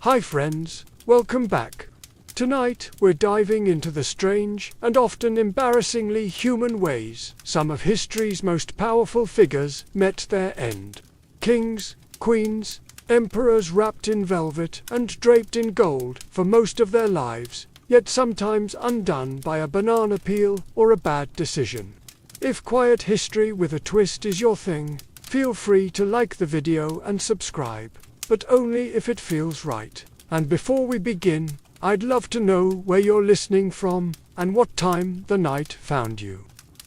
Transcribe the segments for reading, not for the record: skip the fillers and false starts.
Hi friends, welcome back. Tonight we're diving into the strange and often embarrassingly human ways some of history's most powerful figures met their end. Kings, queens, emperors wrapped in velvet and draped in gold for most of their lives, yet sometimes undone by a banana peel or a bad decision. If quiet history with a twist is your thing, feel free to like the video and subscribe, but only if it feels right. And before we begin, I'd love to know where you're listening from and what time the night found you.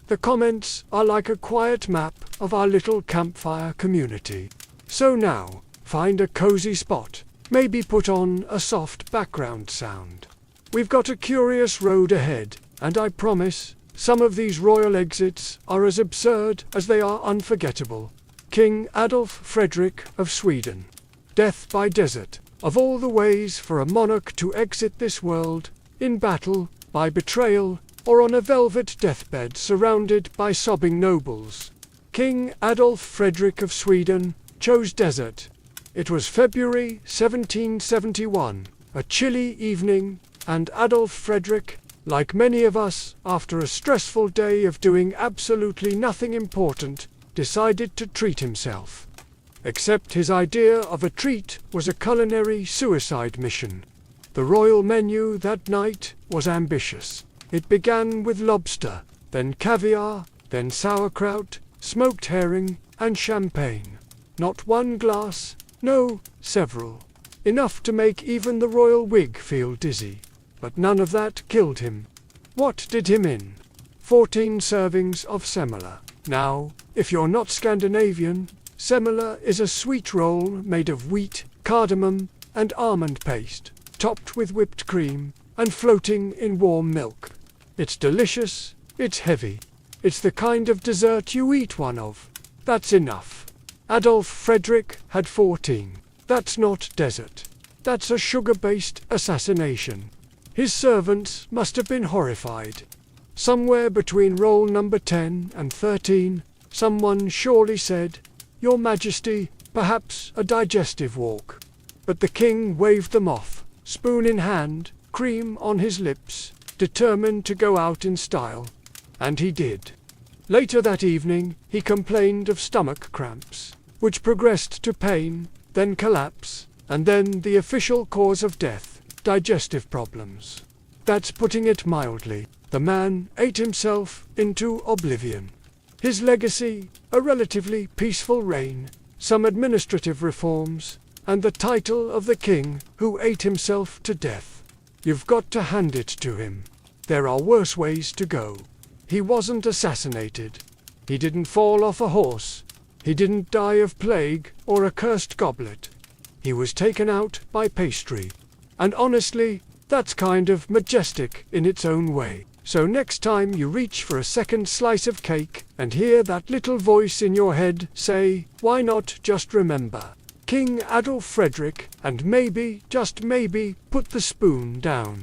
The comments are like a quiet map of our little campfire community. So now, find a cozy spot, maybe put on a soft background sound. We've got a curious road ahead, and I promise, some of these royal exits are as absurd as they are unforgettable. King Adolf Frederick of Sweden. Death by desert. Of all the ways for a monarch to exit this world, in battle, by betrayal, or on a velvet deathbed surrounded by sobbing nobles, King Adolf Frederick of Sweden chose desert. It was February 1771, a chilly evening, and Adolf Frederick, like many of us, after a stressful day of doing absolutely nothing important, decided to treat himself. Except his idea of a treat was a culinary suicide mission. The royal menu that night was ambitious. It began with lobster, then caviar, then sauerkraut, smoked herring, and champagne. Not one glass, no, several. Enough to make even the royal wig feel dizzy. But none of that killed him. What did him in? 14 servings of semela. Now, if you're not Scandinavian, semela is a sweet roll made of wheat, cardamom, and almond paste, topped with whipped cream, and floating in warm milk. It's delicious, it's heavy. It's the kind of dessert you eat one of. That's enough. Adolf Frederick had 14. That's not desert. That's a sugar-based assassination. His servants must have been horrified. Somewhere between roll number 10 and 13, someone surely said, "Your Majesty, perhaps a digestive walk." But the king waved them off, spoon in hand, cream on his lips, determined to go out in style. And he did. Later that evening, he complained of stomach cramps, which progressed to pain, then collapse, and then the official cause of death, digestive problems. That's putting it mildly. The man ate himself into oblivion. His legacy, a relatively peaceful reign, some administrative reforms, and the title of the king who ate himself to death. You've got to hand it to him. There are worse ways to go. He wasn't assassinated. He didn't fall off a horse. He didn't die of plague or a cursed goblet. He was taken out by pastry. And honestly, that's kind of majestic in its own way. So next time you reach for a second slice of cake and hear that little voice in your head say, why not just remember King Adolf Frederick, and maybe, just maybe, put the spoon down.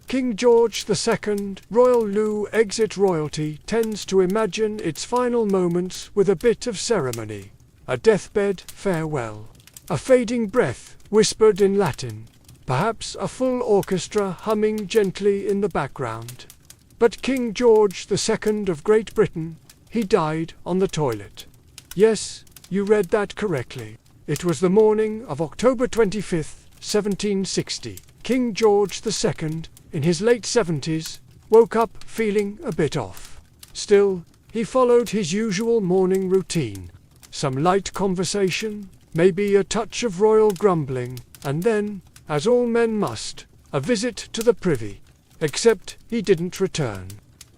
King George II, Royal Lou exit royalty tends to imagine its final moments with a bit of ceremony. A deathbed farewell. A fading breath, whispered in Latin. Perhaps a full orchestra humming gently in the background. But King George II of Great Britain, he died on the toilet. Yes, you read that correctly. It was the morning of October 25th, 1760. King George II, in his late 70s, woke up feeling a bit off. Still, he followed his usual morning routine. Some light conversation, maybe a touch of royal grumbling, and then, as all men must, a visit to the privy. Except he didn't return.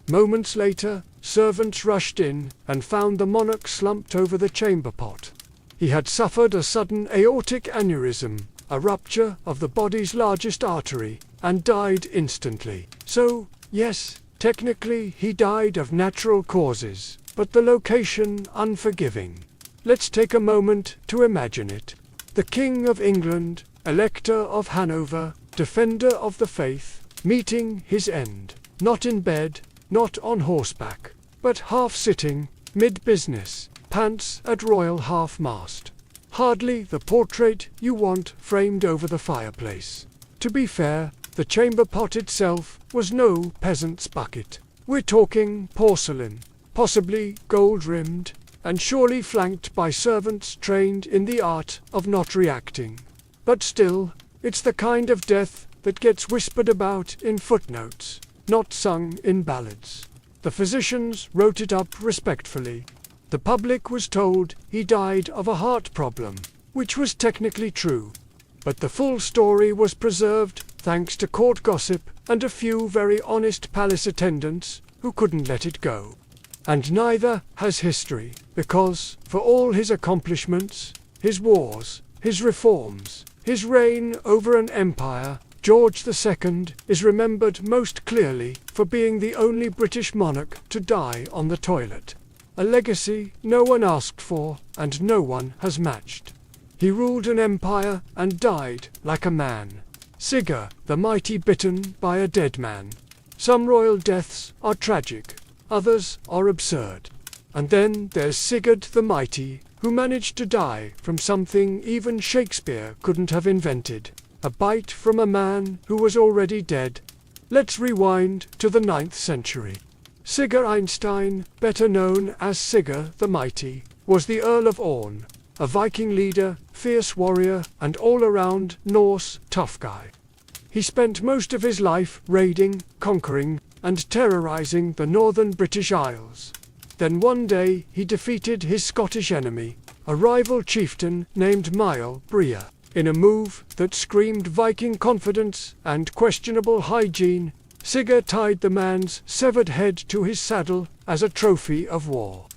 Moments later, servants rushed in and found the monarch slumped over the chamber pot. He had suffered a sudden aortic aneurysm, a rupture of the body's largest artery, and died instantly. So, yes, technically he died of natural causes, but the location unforgiving. Let's take a moment to imagine it. The King of England, Elector of Hanover, defender of the faith, meeting his end, not in bed, not on horseback, but half-sitting, mid-business, pants at royal half-mast. hardly the portrait you want framed over the fireplace. To be fair, the chamber pot itself was no peasant's bucket. We're talking porcelain, possibly gold-rimmed, and surely flanked by servants trained in the art of not reacting. But still, it's the kind of death that gets whispered about in footnotes, not sung in ballads. The physicians wrote it up respectfully. The public was told he died of a heart problem, which was technically true. But the full story was preserved thanks to court gossip and a few very honest palace attendants who couldn't let it go. And neither has history, because, for all his accomplishments, his wars, his reforms, his reign over an empire, George II is remembered most clearly for being the only British monarch to die on the toilet. A legacy no one asked for and no one has matched. He ruled an empire and died like a man. Sigurd the Mighty bitten by a dead man. Some royal deaths are tragic, others are absurd. And then there's Sigurd the Mighty, who managed to die from something even Shakespeare couldn't have invented. A bite from a man who was already dead. Let's rewind to the 9th century. Sigurd Einstein, better known as Sigurd the Mighty, was the Earl of Orne, a Viking leader, fierce warrior, and all-around Norse tough guy. He spent most of his life raiding, conquering, and terrorizing the northern British Isles. Then one day he defeated his Scottish enemy, a rival chieftain named Mile Bria, in a move that screamed Viking confidence and questionable hygiene. Sigurd tied the man's severed head to his saddle as a trophy of war.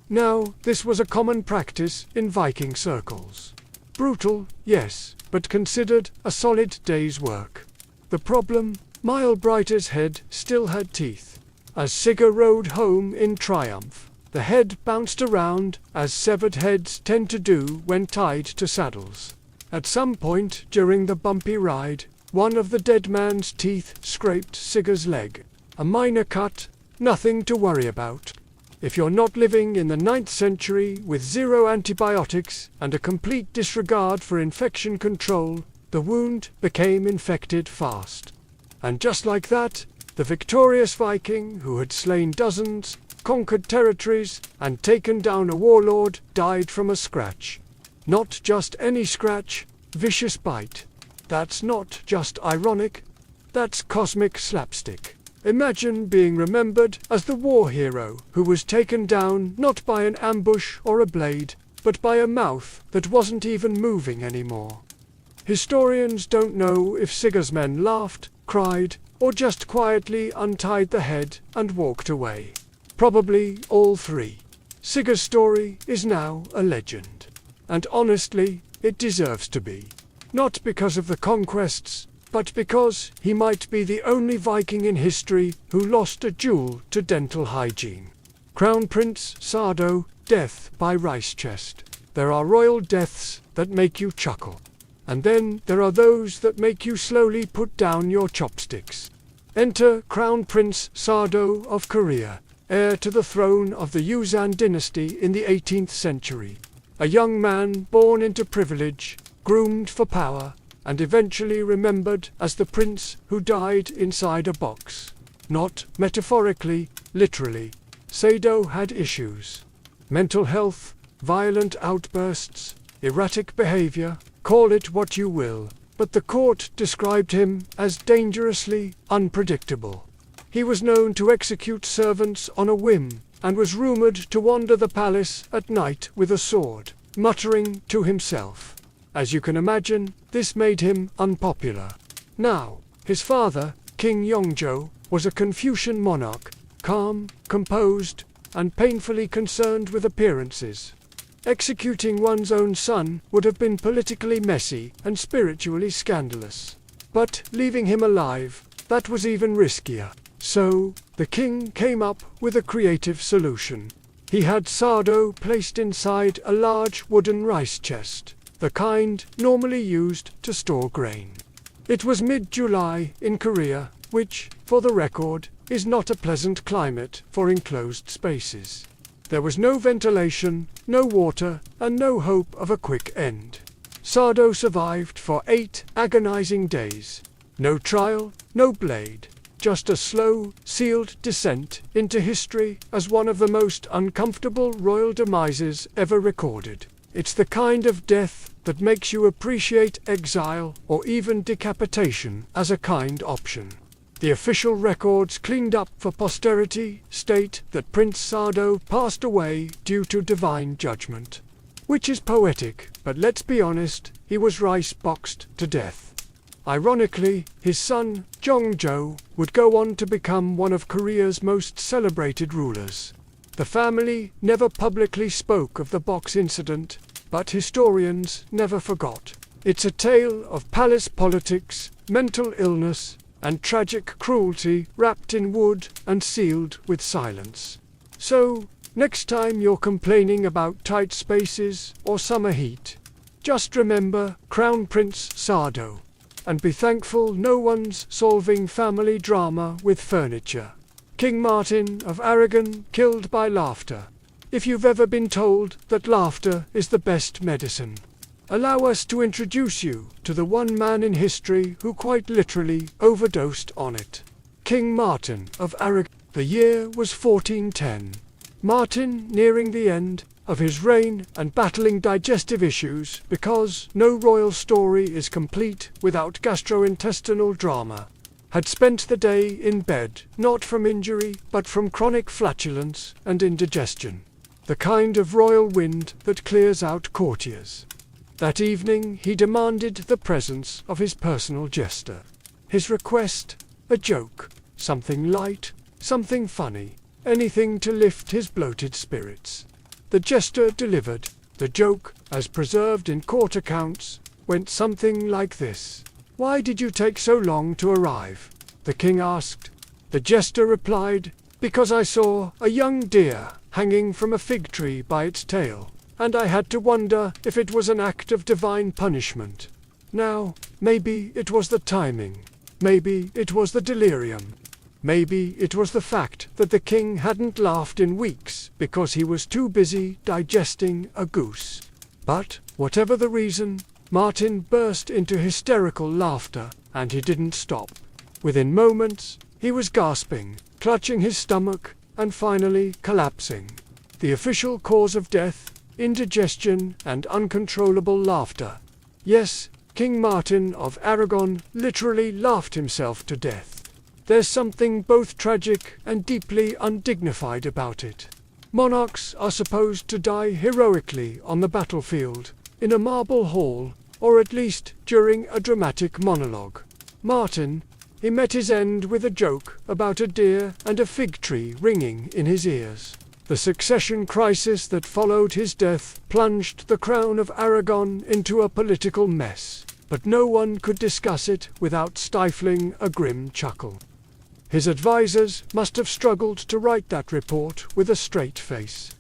Now, this was a common practice in Viking circles. Brutal, yes, but considered a solid day's work. The problem? Mile Brighter's head still had teeth. As Sigurd rode home in triumph, the head bounced around, as severed heads tend to do when tied to saddles. At some point during the bumpy ride, one of the dead man's teeth scraped Sigurd's leg. A minor cut, nothing to worry about. If you're not living in the 9th century with zero antibiotics and a complete disregard for infection control, the wound became infected fast. And just like that, the victorious Viking who had slain dozens, conquered territories, and taken down a warlord died from a scratch. Not just any scratch, vicious bite. That's not just ironic, that's cosmic slapstick. Imagine being remembered as the war hero who was taken down not by an ambush or a blade, but by a mouth that wasn't even moving anymore. Historians don't know if Sigurd's men laughed, cried, or just quietly untied the head and walked away. Probably all three. Sigurd's story is now a legend. And honestly, it deserves to be. Not because of the conquests, but because he might be the only Viking in history who lost a duel to dental hygiene. Crown Prince Sardo, death by rice chest. There are royal deaths that make you chuckle. And then there are those that make you slowly put down your chopsticks. Enter Crown Prince Sardo of Korea, heir to the throne of the Yuuzhan dynasty in the 18th century. A young man born into privilege, groomed for power, and eventually remembered as the prince who died inside a box. Not metaphorically, literally. Sado had issues. Mental health, violent outbursts, erratic behavior, call it what you will, but the court described him as dangerously unpredictable. He was known to execute servants on a whim, and was rumored to wander the palace at night with a sword, muttering to himself. As you can imagine, this made him unpopular. Now, his father, King Yongzhou, was a Confucian monarch, calm, composed, and painfully concerned with appearances. Executing one's own son would have been politically messy and spiritually scandalous. But leaving him alive, that was even riskier. So, the king came up with a creative solution. He had Sardo placed inside a large wooden rice chest, the kind normally used to store grain. It was mid-July in Korea, which, for the record, is not a pleasant climate for enclosed spaces. There was no ventilation, no water, and no hope of a quick end. Sardo survived for 8 agonizing days. No trial, no blade, just a slow, sealed descent into history as one of the most uncomfortable royal demises ever recorded. It's the kind of death that makes you appreciate exile or even decapitation as a kind option. The official records cleaned up for posterity state that Prince Sardo passed away due to divine judgment. Which is poetic, but let's be honest, he was rice-boxed to death. Ironically, his son, Jongjo, would go on to become one of Korea's most celebrated rulers. The family never publicly spoke of the box incident, but historians never forgot. It's a tale of palace politics, mental illness, and tragic cruelty wrapped in wood and sealed with silence. So, next time you're complaining about tight spaces or summer heat, just remember Crown Prince Sardo, and be thankful no one's solving family drama with furniture. King Martin of Aragon killed by laughter. If you've ever been told that laughter is the best medicine, allow us to introduce you to the one man in history who quite literally overdosed on it. King Martin of Aragon. The year was 1410. Martin nearing the end of his reign and battling digestive issues because no royal story is complete without gastrointestinal drama, had spent the day in bed, not from injury, but from chronic flatulence and indigestion. The kind of royal wind that clears out courtiers. That evening he demanded the presence of his personal jester. His request, a joke, something light, something funny, anything to lift his bloated spirits. The jester delivered. The joke, as preserved in court accounts, went something like this. "Why did you take so long to arrive?" the king asked. The jester replied, "Because I saw a young deer hanging from a fig tree by its tail, and I had to wonder if it was an act of divine punishment." Now, maybe it was the timing. Maybe it was the delirium. Maybe it was the fact that the king hadn't laughed in weeks because he was too busy digesting a goose. But, whatever the reason, Martin burst into hysterical laughter, and he didn't stop. Within moments, he was gasping, clutching his stomach, and finally collapsing. The official cause of death, indigestion and uncontrollable laughter. Yes, King Martin of Aragon literally laughed himself to death. There's something both tragic and deeply undignified about it. Monarchs are supposed to die heroically on the battlefield, in a marble hall, or at least during a dramatic monologue. Martin, he met his end with a joke about a deer and a fig tree ringing in his ears. The succession crisis that followed his death plunged the crown of Aragon into a political mess, but no one could discuss it without stifling a grim chuckle. His advisors must have struggled to write that report with a straight face.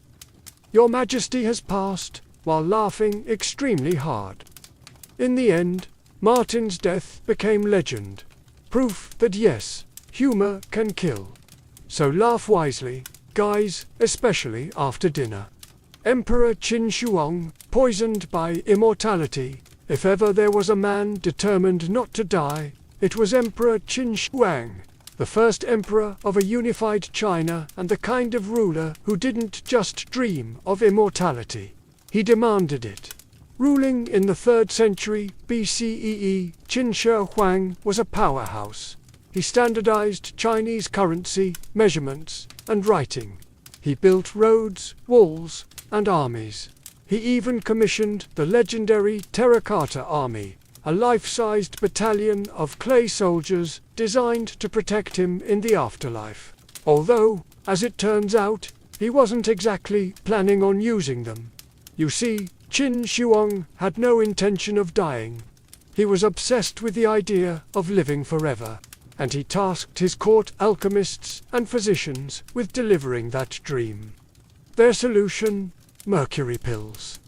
Your Majesty has passed, while laughing extremely hard. In the end, Martin's death became legend. Proof that yes, humor can kill. So laugh wisely, guys, especially after dinner. Emperor Qin Shuang, poisoned by immortality. If ever there was a man determined not to die, it was Emperor Qin Shuang. The first emperor of a unified China and the kind of ruler who didn't just dream of immortality. He demanded it. Ruling in the 3rd century BCE, Qin Shi Huang was a powerhouse. He standardized Chinese currency, measurements, and writing. He built roads, walls, and armies. He even commissioned the legendary Terracotta Army, a life-sized battalion of clay soldiers designed to protect him in the afterlife. Although, as it turns out, he wasn't exactly planning on using them. You see, Qin Shuang had no intention of dying. He was obsessed with the idea of living forever, and he tasked his court alchemists and physicians with delivering that dream. Their solution? Mercury pills.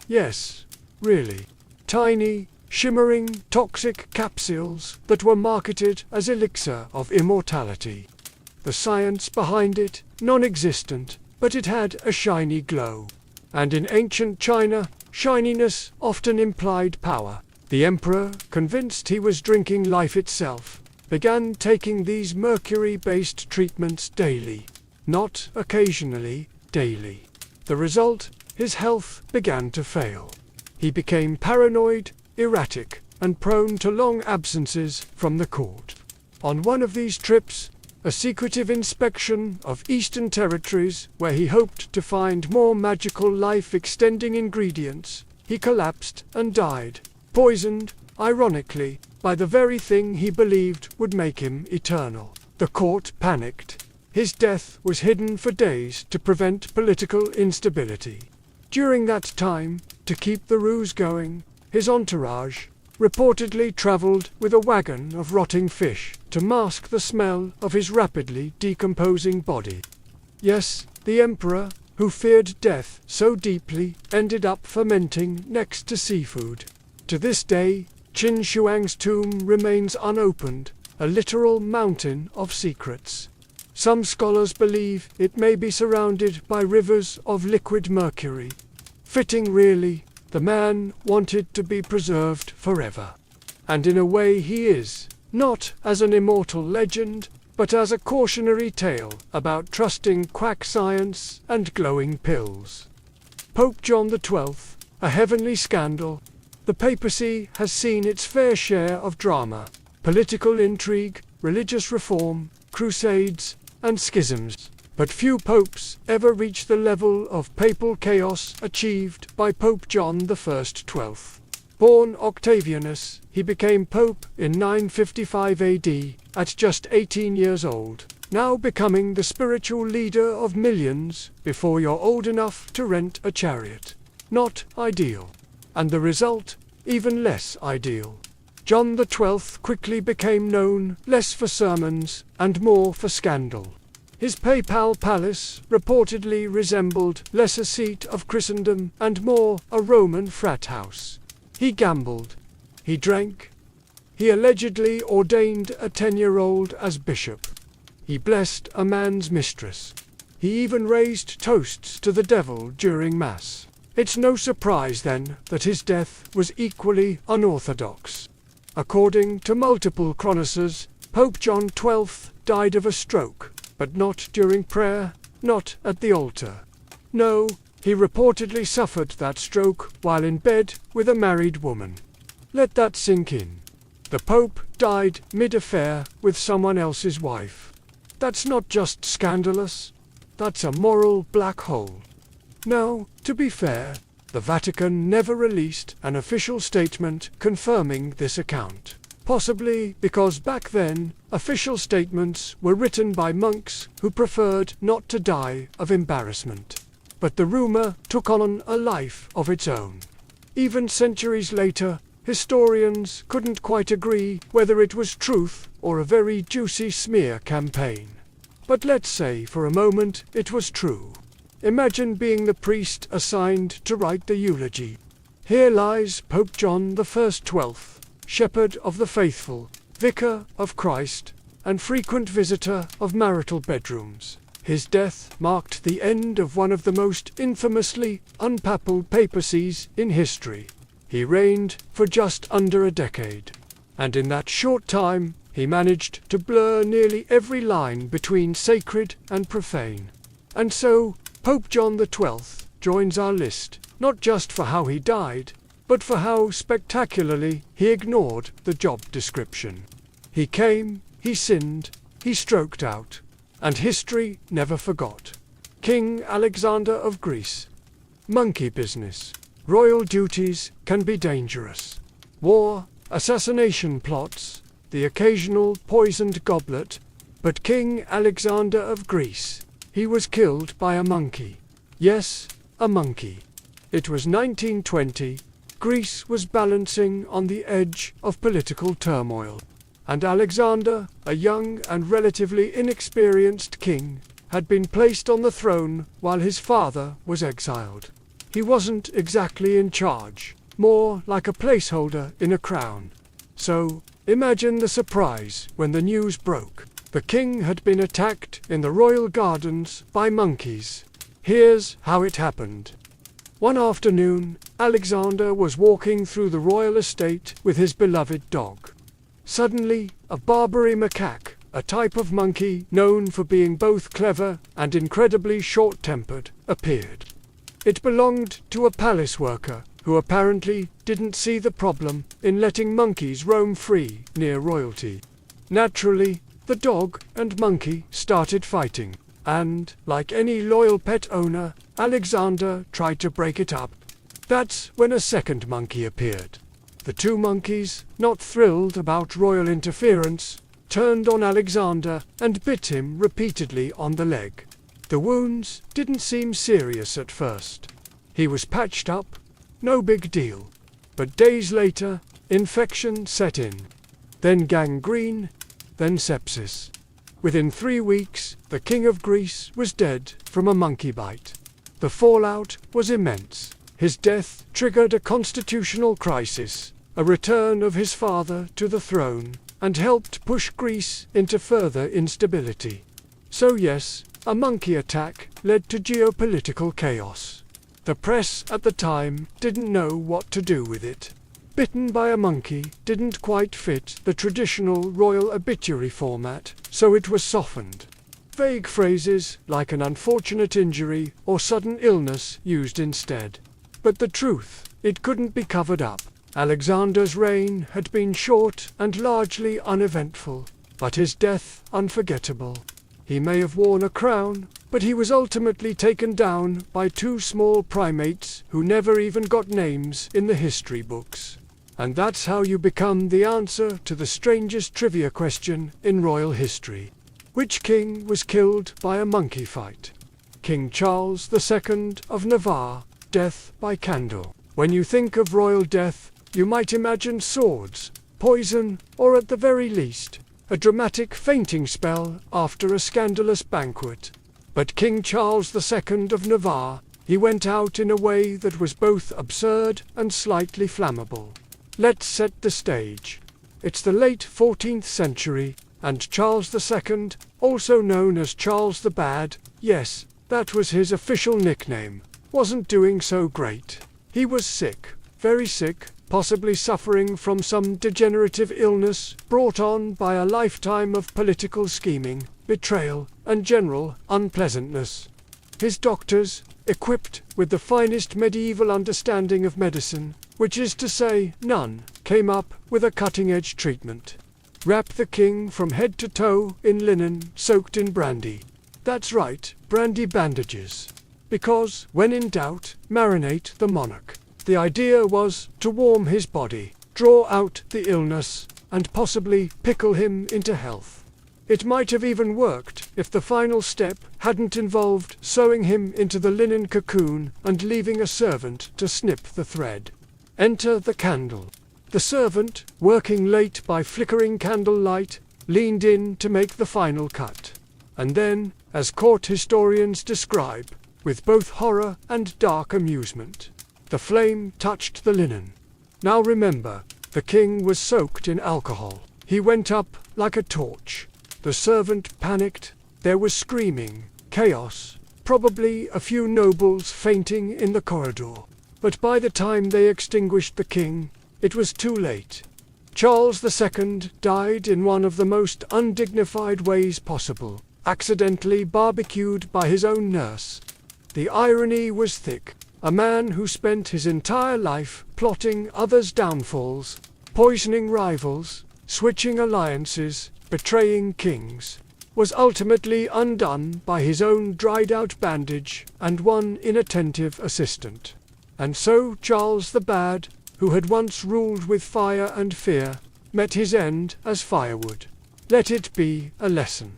Yes, really. Tiny, shimmering, toxic capsules that were marketed as elixir of immortality. The science behind it, non-existent, but it had a shiny glow. And in ancient China, shininess often implied power. The emperor, convinced he was drinking life itself, began taking these mercury-based treatments daily. Not occasionally, daily. The result, his health began to fail. He became paranoid, erratic, and prone to long absences from the court. On one of these trips, a secretive inspection of Eastern territories where he hoped to find more magical life-extending ingredients, he collapsed and died, poisoned, ironically, by the very thing he believed would make him eternal. The court panicked. His death was hidden for days to prevent political instability. During that time, to keep the ruse going, his entourage reportedly traveled with a wagon of rotting fish to mask the smell of his rapidly decomposing body. Yes, the emperor, who feared death so deeply, ended up fermenting next to seafood. To this day, Qin Shuang's tomb remains unopened, a literal mountain of secrets. Some scholars believe it may be surrounded by rivers of liquid mercury. Fitting, really. The man wanted to be preserved forever. And in a way he is, not as an immortal legend, but as a cautionary tale about trusting quack science and glowing pills. Pope John XII, a heavenly scandal. The papacy has seen its fair share of drama, political intrigue, religious reform, crusades, and schisms. But few popes ever reach the level of papal chaos achieved by Pope John XII. Born Octavianus, he became pope in 955 AD, at just 18 years old, now becoming the spiritual leader of millions before you're old enough to rent a chariot. Not ideal. And the result, even less ideal. John XII quickly became known less for sermons and more for scandal. His papal palace reportedly resembled less a seat of Christendom and more a Roman frat house. He gambled. He drank. He allegedly ordained a 10-year-old as bishop. He blessed a man's mistress. He even raised toasts to the devil during Mass. It's no surprise, then, that his death was equally unorthodox. According to multiple chroniclers, Pope John XII died of a stroke. But not during prayer, not at the altar. No, he reportedly suffered that stroke while in bed with a married woman. Let that sink in. The Pope died mid-affair with someone else's wife. That's not just scandalous, that's a moral black hole. Now, to be fair, the Vatican never released an official statement confirming this account. Possibly because back then, official statements were written by monks who preferred not to die of embarrassment. But the rumor took on a life of its own. Even centuries later, historians couldn't quite agree whether it was truth or a very juicy smear campaign. But let's say for a moment it was true. Imagine being the priest assigned to write the eulogy. Here lies Pope John XII, shepherd of the faithful, vicar of Christ, and frequent visitor of marital bedrooms. His death marked the end of one of the most infamously unpapal papacies in history. He reigned for just under a decade, and in that short time he managed to blur nearly every line between sacred and profane. And so, Pope John XII joins our list, not just for how he died, but for how spectacularly he ignored the job description. He came, he sinned, he stroked out, and history never forgot. King Alexander of Greece. Monkey business. Royal duties can be dangerous. War, assassination plots, the occasional poisoned goblet, but King Alexander of Greece, he was killed by a monkey. Yes, a monkey. It was 1920. Greece was balancing on the edge of political turmoil, and Alexander, a young and relatively inexperienced king, had been placed on the throne while his father was exiled. He wasn't exactly in charge, more like a placeholder in a crown. So, imagine the surprise when the news broke. The king had been attacked in the royal gardens by monkeys. Here's how it happened. One afternoon, Alexander was walking through the royal estate with his beloved dog. Suddenly, a Barbary macaque, a type of monkey known for being both clever and incredibly short-tempered, appeared. It belonged to a palace worker, who apparently didn't see the problem in letting monkeys roam free near royalty. Naturally, the dog and monkey started fighting, and, like any loyal pet owner, Alexander tried to break it up. That's when a second monkey appeared. The two monkeys, not thrilled about royal interference, turned on Alexander and bit him repeatedly on the leg. The wounds didn't seem serious at first. He was patched up, no big deal. But days later, infection set in. Then gangrene, then sepsis. Within 3 weeks, the King of Greece was dead from a monkey bite. The fallout was immense. His death triggered a constitutional crisis, a return of his father to the throne, and helped push Greece into further instability. So yes, a monkey attack led to geopolitical chaos. The press at the time didn't know what to do with it. Bitten by a monkey didn't quite fit the traditional royal obituary format, so it was softened. Vague phrases like an unfortunate injury or sudden illness used instead. But the truth, it couldn't be covered up. Alexander's reign had been short and largely uneventful, but his death unforgettable. He may have worn a crown, but he was ultimately taken down by 2 small primates who never even got names in the history books. And that's how you become the answer to the strangest trivia question in royal history. Which king was killed by a monkey fight? King Charles II of Navarre, death by candle. When you think of royal death, you might imagine swords, poison, or at the very least, a dramatic fainting spell after a scandalous banquet. But King Charles II of Navarre, he went out in a way that was both absurd and slightly flammable. Let's set the stage. It's the late 14th century, and Charles II, also known as Charles the Bad, yes, that was his official nickname, wasn't doing so great. He was sick, very sick, possibly suffering from some degenerative illness brought on by a lifetime of political scheming, betrayal, and general unpleasantness. His doctors, equipped with the finest medieval understanding of medicine, which is to say, none, came up with a cutting-edge treatment. Wrap the king from head to toe in linen soaked in brandy. That's right, brandy bandages. Because, when in doubt, marinate the monarch. The idea was to warm his body, draw out the illness, and possibly pickle him into health. It might have even worked if the final step hadn't involved sewing him into the linen cocoon and leaving a servant to snip the thread. Enter the candle. The servant, working late by flickering candlelight, leaned in to make the final cut. And then, as court historians describe, with both horror and dark amusement, the flame touched the linen. Now remember, the king was soaked in alcohol. He went up like a torch. The servant panicked. There was screaming, chaos, probably a few nobles fainting in the corridor. But by the time they extinguished the king, it was too late. Charles II died in one of the most undignified ways possible, accidentally barbecued by his own nurse. The irony was thick. A man who spent his entire life plotting others' downfalls, poisoning rivals, switching alliances, betraying kings, was ultimately undone by his own dried-out bandage and one inattentive assistant. And so Charles the Bad, who had once ruled with fire and fear, met his end as firewood. Let it be a lesson.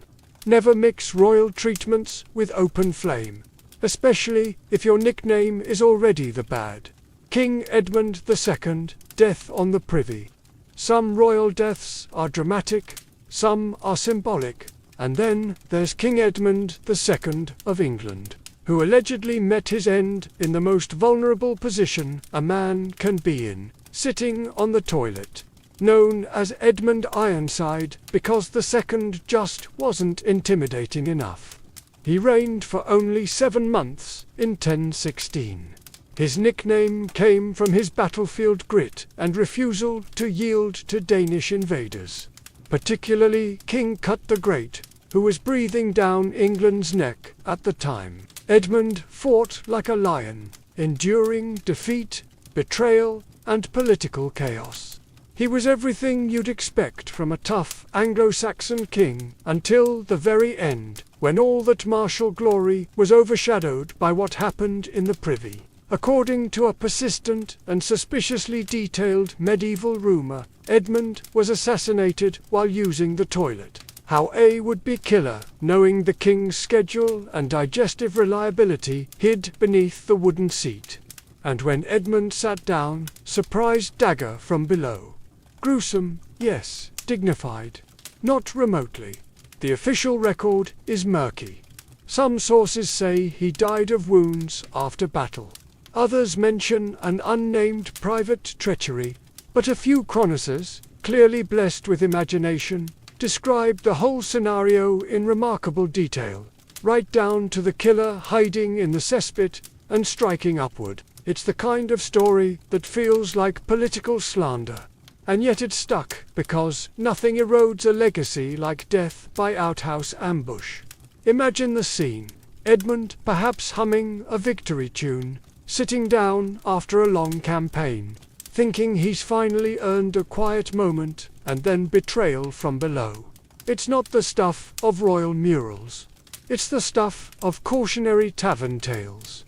Never mix royal treatments with open flame, especially if your nickname is already the Bad. King Edmund II, death on the privy. Some royal deaths are dramatic, some are symbolic, and then there's King Edmund II of England, who allegedly met his end in the most vulnerable position a man can be in, sitting on the toilet. Known as Edmund Ironside because the second just wasn't intimidating enough. He reigned for only 7 months in 1016. His nickname came from his battlefield grit and refusal to yield to Danish invaders, particularly King Cut the Great, who was breathing down England's neck at the time. Edmund fought like a lion, enduring defeat, betrayal, and political chaos. He was everything you'd expect from a tough Anglo-Saxon king until the very end, when all that martial glory was overshadowed by what happened in the privy. According to a persistent and suspiciously detailed medieval rumor, Edmund was assassinated while using the toilet. How a would-be killer, knowing the king's schedule and digestive reliability, hid beneath the wooden seat. And when Edmund sat down, surprised dagger from below. Gruesome, yes, dignified. Not remotely. The official record is murky. Some sources say he died of wounds after battle. Others mention an unnamed private treachery, but a few chroniclers, clearly blessed with imagination, described the whole scenario in remarkable detail, right down to the killer hiding in the cesspit and striking upward. It's the kind of story that feels like political slander. And yet it stuck, because nothing erodes a legacy like death by outhouse ambush. Imagine the scene. Edmund perhaps humming a victory tune, sitting down after a long campaign, thinking he's finally earned a quiet moment, and then betrayal from below. It's not the stuff of royal murals. It's the stuff of cautionary tavern tales.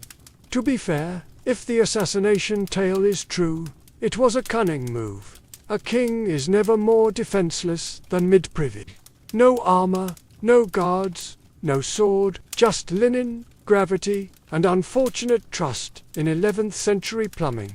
To be fair, if the assassination tale is true, it was a cunning move. A king is never more defenseless than mid-privy. No armor, no guards, no sword, just linen, gravity, and unfortunate trust in 11th century plumbing.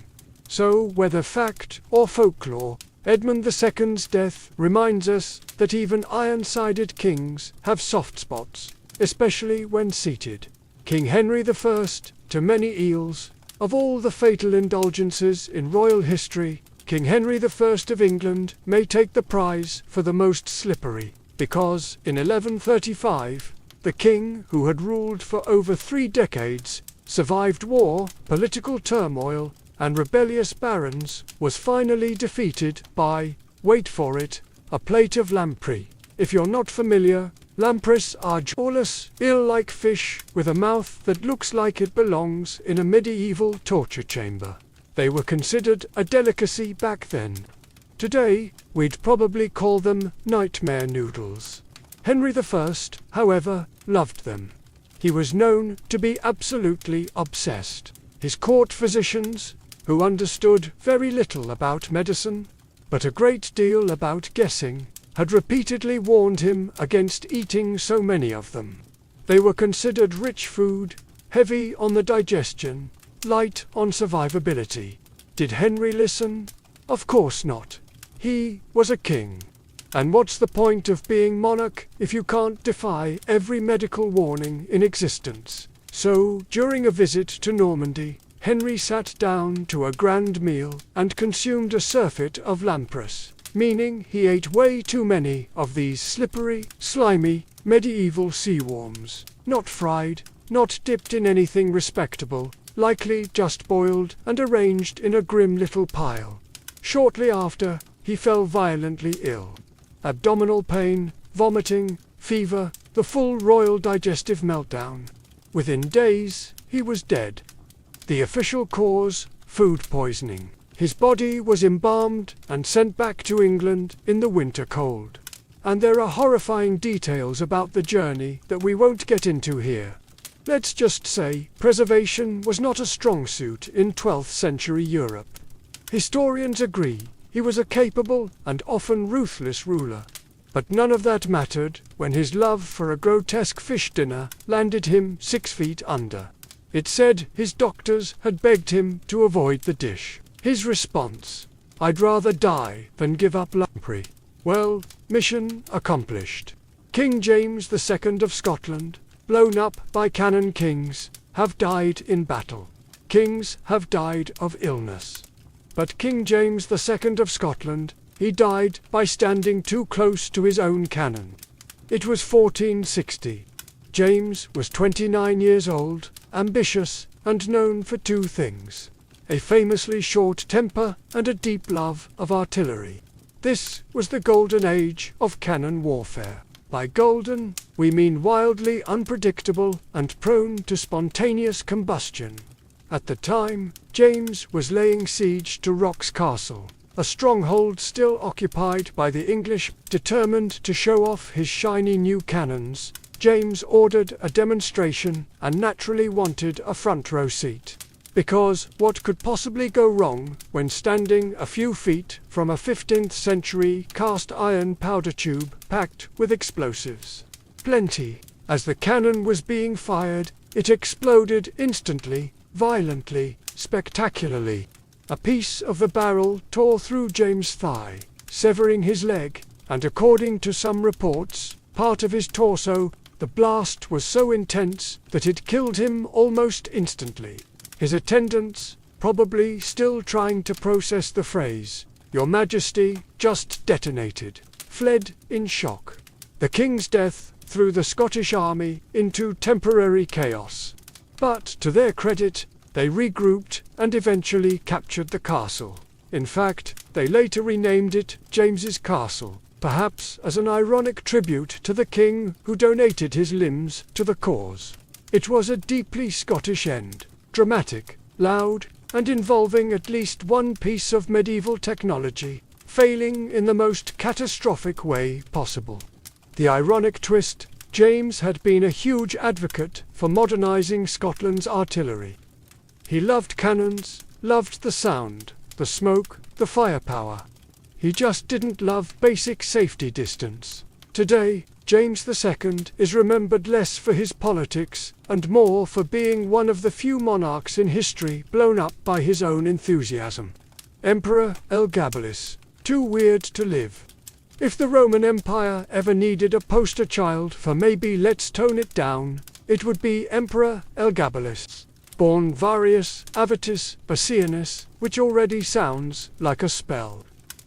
So, whether fact or folklore, Edmund II's death reminds us that even iron-sided kings have soft spots, especially when seated. King Henry I, to many eels, of all the fatal indulgences in royal history, King Henry I of England may take the prize for the most slippery, because in 1135, the king, who had ruled for over 3 decades, survived war, political turmoil, and rebellious barons, was finally defeated by, wait for it, a plate of lamprey. If you're not familiar, lampreys are jawless, eel-like fish with a mouth that looks like it belongs in a medieval torture chamber. They were considered a delicacy back then. Today, we'd probably call them nightmare noodles. Henry I, however, loved them. He was known to be absolutely obsessed. His court physicians, who understood very little about medicine, but a great deal about guessing, had repeatedly warned him against eating so many of them. They were considered rich food, heavy on the digestion, light on survivability. Did Henry listen? Of course not. He was a king. And what's the point of being monarch if you can't defy every medical warning in existence? So, during a visit to Normandy, Henry sat down to a grand meal and consumed a surfeit of lampreys, meaning he ate way too many of these slippery, slimy, medieval sea worms, not fried, not dipped in anything respectable, likely just boiled and arranged in a grim little pile. Shortly after, he fell violently ill. Abdominal pain, vomiting, fever, the full royal digestive meltdown. Within days, he was dead. The official cause, food poisoning. His body was embalmed and sent back to England in the winter cold. And there are horrifying details about the journey that we won't get into here. Let's just say, preservation was not a strong suit in 12th century Europe. Historians agree he was a capable and often ruthless ruler. But none of that mattered when his love for a grotesque fish dinner landed him 6 feet under. It said his doctors had begged him to avoid the dish. His response: "I'd rather die than give up lamprey." Well, mission accomplished. King James II of Scotland, blown up by cannon kings, have died in battle. Kings have died of illness. But King James II of Scotland, he died by standing too close to his own cannon. It was 1460. James was 29 years old, ambitious, and known for two things: a famously short temper and a deep love of artillery. This was the golden age of cannon warfare. By golden, we mean wildly unpredictable and prone to spontaneous combustion. At the time, James was laying siege to Rock's Castle, a stronghold still occupied by the English. Determined to show off his shiny new cannons, James ordered a demonstration and naturally wanted a front row seat. Because what could possibly go wrong when standing a few feet from a 15th century cast iron powder tube packed with explosives? Plenty. As the cannon was being fired, it exploded instantly, violently, spectacularly. A piece of the barrel tore through James' thigh, severing his leg, and according to some reports, part of his torso. The blast was so intense that it killed him almost instantly. His attendants, probably still trying to process the phrase, "Your Majesty just detonated," fled in shock. The king's death threw the Scottish army into temporary chaos. But to their credit, they regrouped and eventually captured the castle. In fact, they later renamed it James's Castle, perhaps as an ironic tribute to the king who donated his limbs to the cause. It was a deeply Scottish end. Dramatic, loud, and involving at least one piece of medieval technology, failing in the most catastrophic way possible. The ironic twist: James had been a huge advocate for modernizing Scotland's artillery. He loved cannons, loved the sound, the smoke, the firepower. He just didn't love basic safety distance. Today, James II is remembered less for his politics and more for being one of the few monarchs in history blown up by his own enthusiasm. Emperor Elagabalus, too weird to live. If the Roman Empire ever needed a poster child for maybe let's tone it down, it would be Emperor Elagabalus. Born Varius Avitus Bassianus, which already sounds like a spell.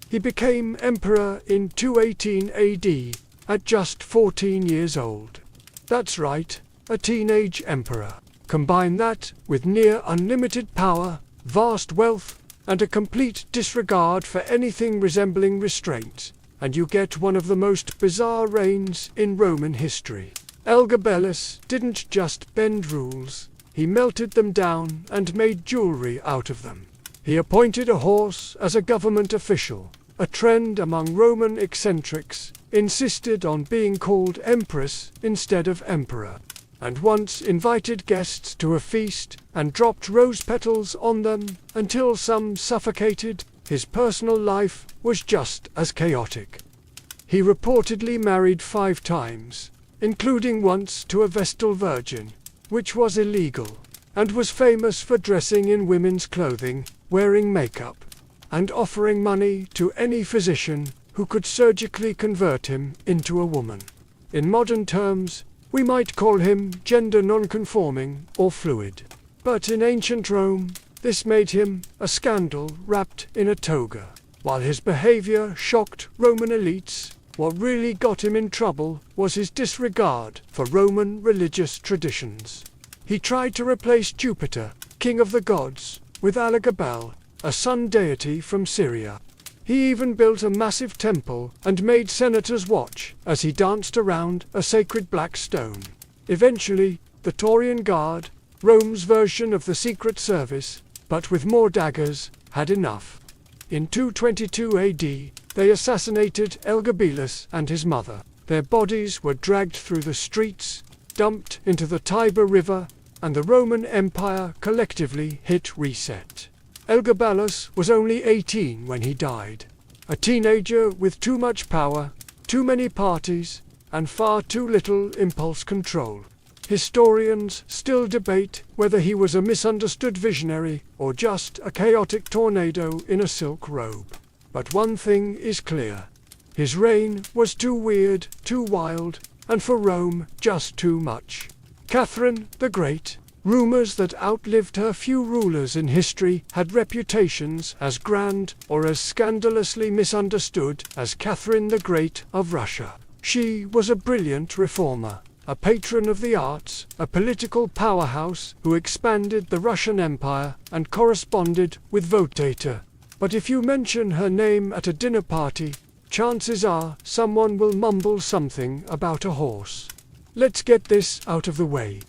He became emperor in 218 AD, at just 14 years old. That's right, a teenage emperor. Combine that with near unlimited power, vast wealth, and a complete disregard for anything resembling restraint, and you get one of the most bizarre reigns in Roman history. Elagabalus didn't just bend rules, he melted them down and made jewelry out of them. He appointed a horse as a government official, a trend among Roman eccentrics, insisted on being called empress instead of emperor, and once invited guests to a feast and dropped rose petals on them until some suffocated. His personal life was just as chaotic. He reportedly married 5 times, including once to a Vestal virgin, which was illegal, and was famous for dressing in women's clothing, wearing makeup, and offering money to any physician who could surgically convert him into a woman. In modern terms, we might call him gender non-conforming or fluid. But in ancient Rome, this made him a scandal wrapped in a toga. While his behavior shocked Roman elites, what really got him in trouble was his disregard for Roman religious traditions. He tried to replace Jupiter, king of the gods, with Elagabal, a sun deity from Syria. He even built a massive temple and made senators watch as he danced around a sacred black stone. Eventually, the Taurian Guard, Rome's version of the Secret Service, but with more daggers, had enough. In 222 AD, they assassinated Elagabalus and his mother. Their bodies were dragged through the streets, dumped into the Tiber River, and the Roman Empire collectively hit reset. Elagabalus was only 18 when he died, a teenager with too much power, too many parties, and far too little impulse control. Historians still debate whether he was a misunderstood visionary or just a chaotic tornado in a silk robe. But one thing is clear: his reign was too weird, too wild, and for Rome just too much. Catherine the Great, rumors that outlived her few rulers in history, had reputations as grand or as scandalously misunderstood as Catherine the Great of Russia. She was a brilliant reformer, a patron of the arts, a political powerhouse who expanded the Russian Empire and corresponded with Votata. But if you mention her name at a dinner party, chances are someone will mumble something about a horse. Let's get this out of the way.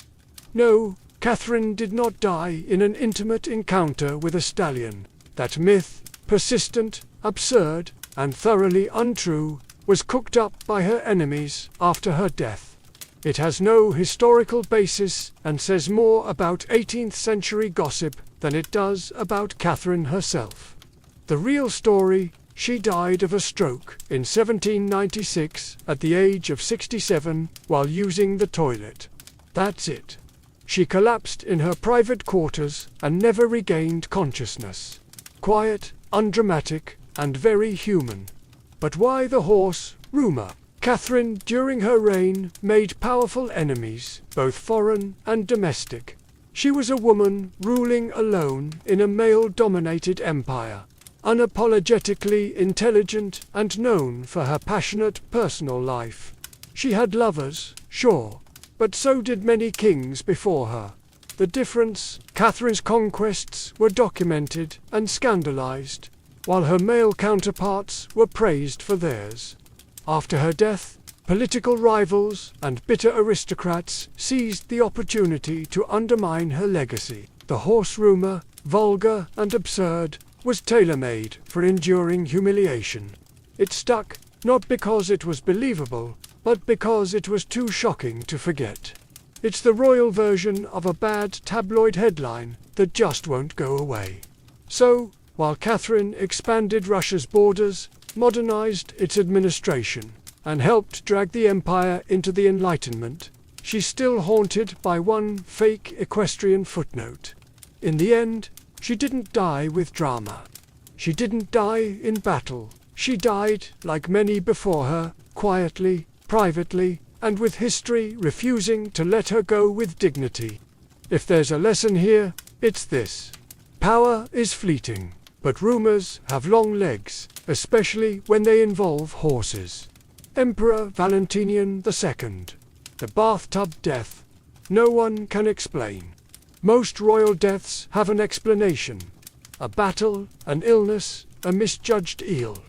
No, Catherine did not die in an intimate encounter with a stallion. That myth, persistent, absurd, and thoroughly untrue, was cooked up by her enemies after her death. It has no historical basis and says more about 18th century gossip than it does about Catherine herself. The real story: she died of a stroke in 1796 at the age of 67 while using the toilet. That's it. She collapsed in her private quarters and never regained consciousness. Quiet, undramatic, and very human. But why the horse rumor? Catherine, during her reign, made powerful enemies, both foreign and domestic. She was a woman ruling alone in a male-dominated empire, unapologetically intelligent and known for her passionate personal life. She had lovers, sure, but so did many kings before her. The difference: Catherine's conquests were documented and scandalized, while her male counterparts were praised for theirs. After her death, political rivals and bitter aristocrats seized the opportunity to undermine her legacy. The horse rumor, vulgar and absurd, was tailor-made for enduring humiliation. It stuck, not because it was believable, but because it was too shocking to forget. It's the royal version of a bad tabloid headline that just won't go away. So, while Catherine expanded Russia's borders, modernized its administration, and helped drag the empire into the Enlightenment, she's still haunted by one fake equestrian footnote. In the end, she didn't die with drama. She didn't die in battle. She died, like many before her, quietly, privately, and with history refusing to let her go with dignity. If there's a lesson here, it's this: power is fleeting, but rumors have long legs, especially when they involve horses. Emperor Valentinian II. The bathtub death. No one can explain. Most royal deaths have an explanation: a battle, an illness, a misjudged eel.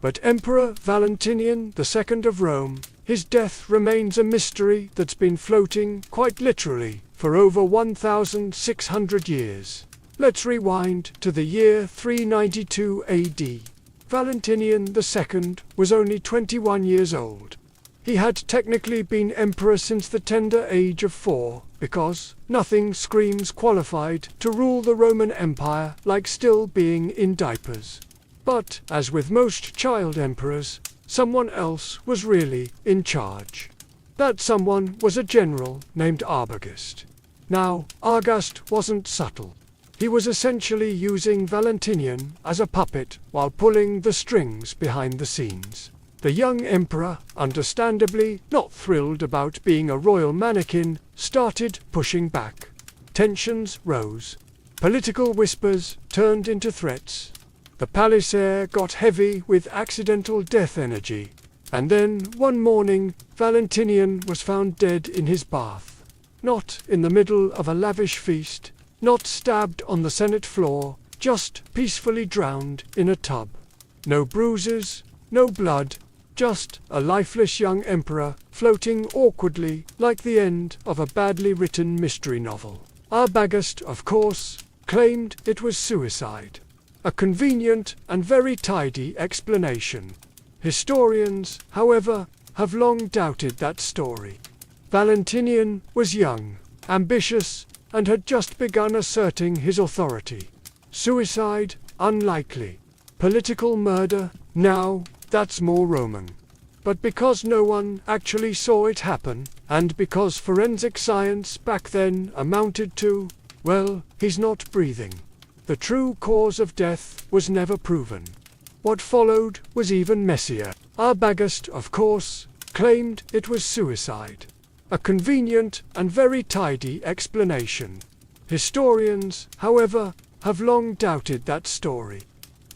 But Emperor Valentinian II of Rome, his death remains a mystery that's been floating, quite literally, for over 1,600 years. Let's rewind to the year 392 AD. Valentinian II was only 21 years old. He had technically been emperor since the tender age of 4, because nothing screams qualified to rule the Roman Empire like still being in diapers. But, as with most child emperors, someone else was really in charge. That someone was a general named Arbogast. Now, Arbogast wasn't subtle. He was essentially using Valentinian as a puppet while pulling the strings behind the scenes. The young emperor, understandably not thrilled about being a royal mannequin, started pushing back. Tensions rose. Political whispers turned into threats. The palace air got heavy with accidental death energy. And then, one morning, Valentinian was found dead in his bath. Not in the middle of a lavish feast, not stabbed on the Senate floor, just peacefully drowned in a tub. No bruises, no blood, just a lifeless young emperor floating awkwardly like the end of a badly written mystery novel. Arbogast, of course, claimed it was suicide. A convenient and very tidy explanation. Historians, however, have long doubted that story. Valentinian was young, ambitious, and had just begun asserting his authority. Suicide? Unlikely. Political murder? Now, that's more Roman. But because no one actually saw it happen, and because forensic science back then amounted to, well, he's not breathing. The true cause of death was never proven. What followed was even messier. Arbogast, of course, claimed it was suicide. A convenient and very tidy explanation. Historians, however, have long doubted that story.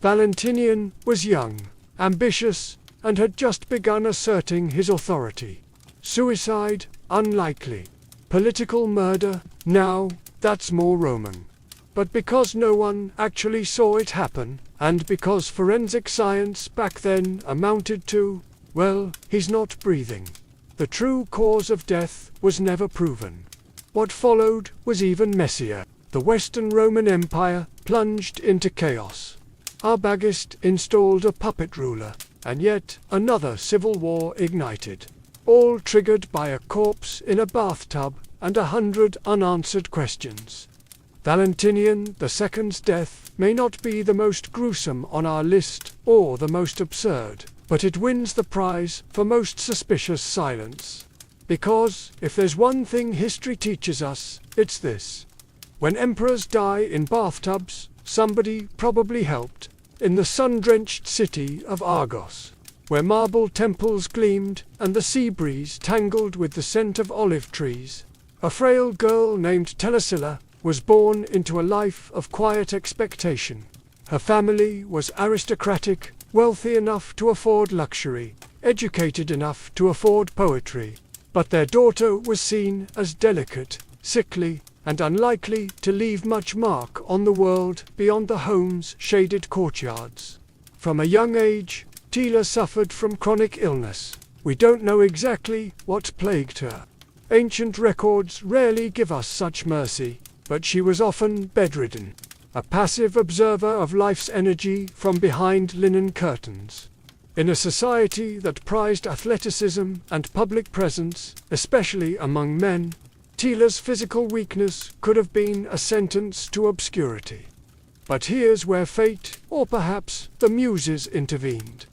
Valentinian was young, ambitious, and had just begun asserting his authority. Suicide? unlikely. Political murder, now, that's more Roman. But because no one actually saw it happen, and because forensic science back then amounted to, well, he's not breathing. The true cause of death was never proven. What followed was even messier. The Western Roman Empire plunged into chaos. Arbogast installed a puppet ruler, and yet another civil war ignited, all triggered by a corpse in a bathtub and 100 unanswered questions. Valentinian II's death may not be the most gruesome on our list or the most absurd, but it wins the prize for most suspicious silence. Because if there's one thing history teaches us, it's this. When emperors die in bathtubs, somebody probably helped. In the sun-drenched city of Argos, where marble temples gleamed and the sea breeze tangled with the scent of olive trees, a frail girl named Telesilla was born into a life of quiet expectation. Her family was aristocratic, wealthy enough to afford luxury, educated enough to afford poetry, but their daughter was seen as delicate, sickly, and unlikely to leave much mark on the world beyond the home's shaded courtyards. From a young age, Tila suffered from chronic illness. We don't know exactly what plagued her. Ancient records rarely give us such mercy, but she was often bedridden, a passive observer of life's energy from behind linen curtains. In a society that prized athleticism and public presence, especially among men, Tila's physical weakness could have been a sentence to obscurity. But here's where fate, or perhaps the muses, intervened.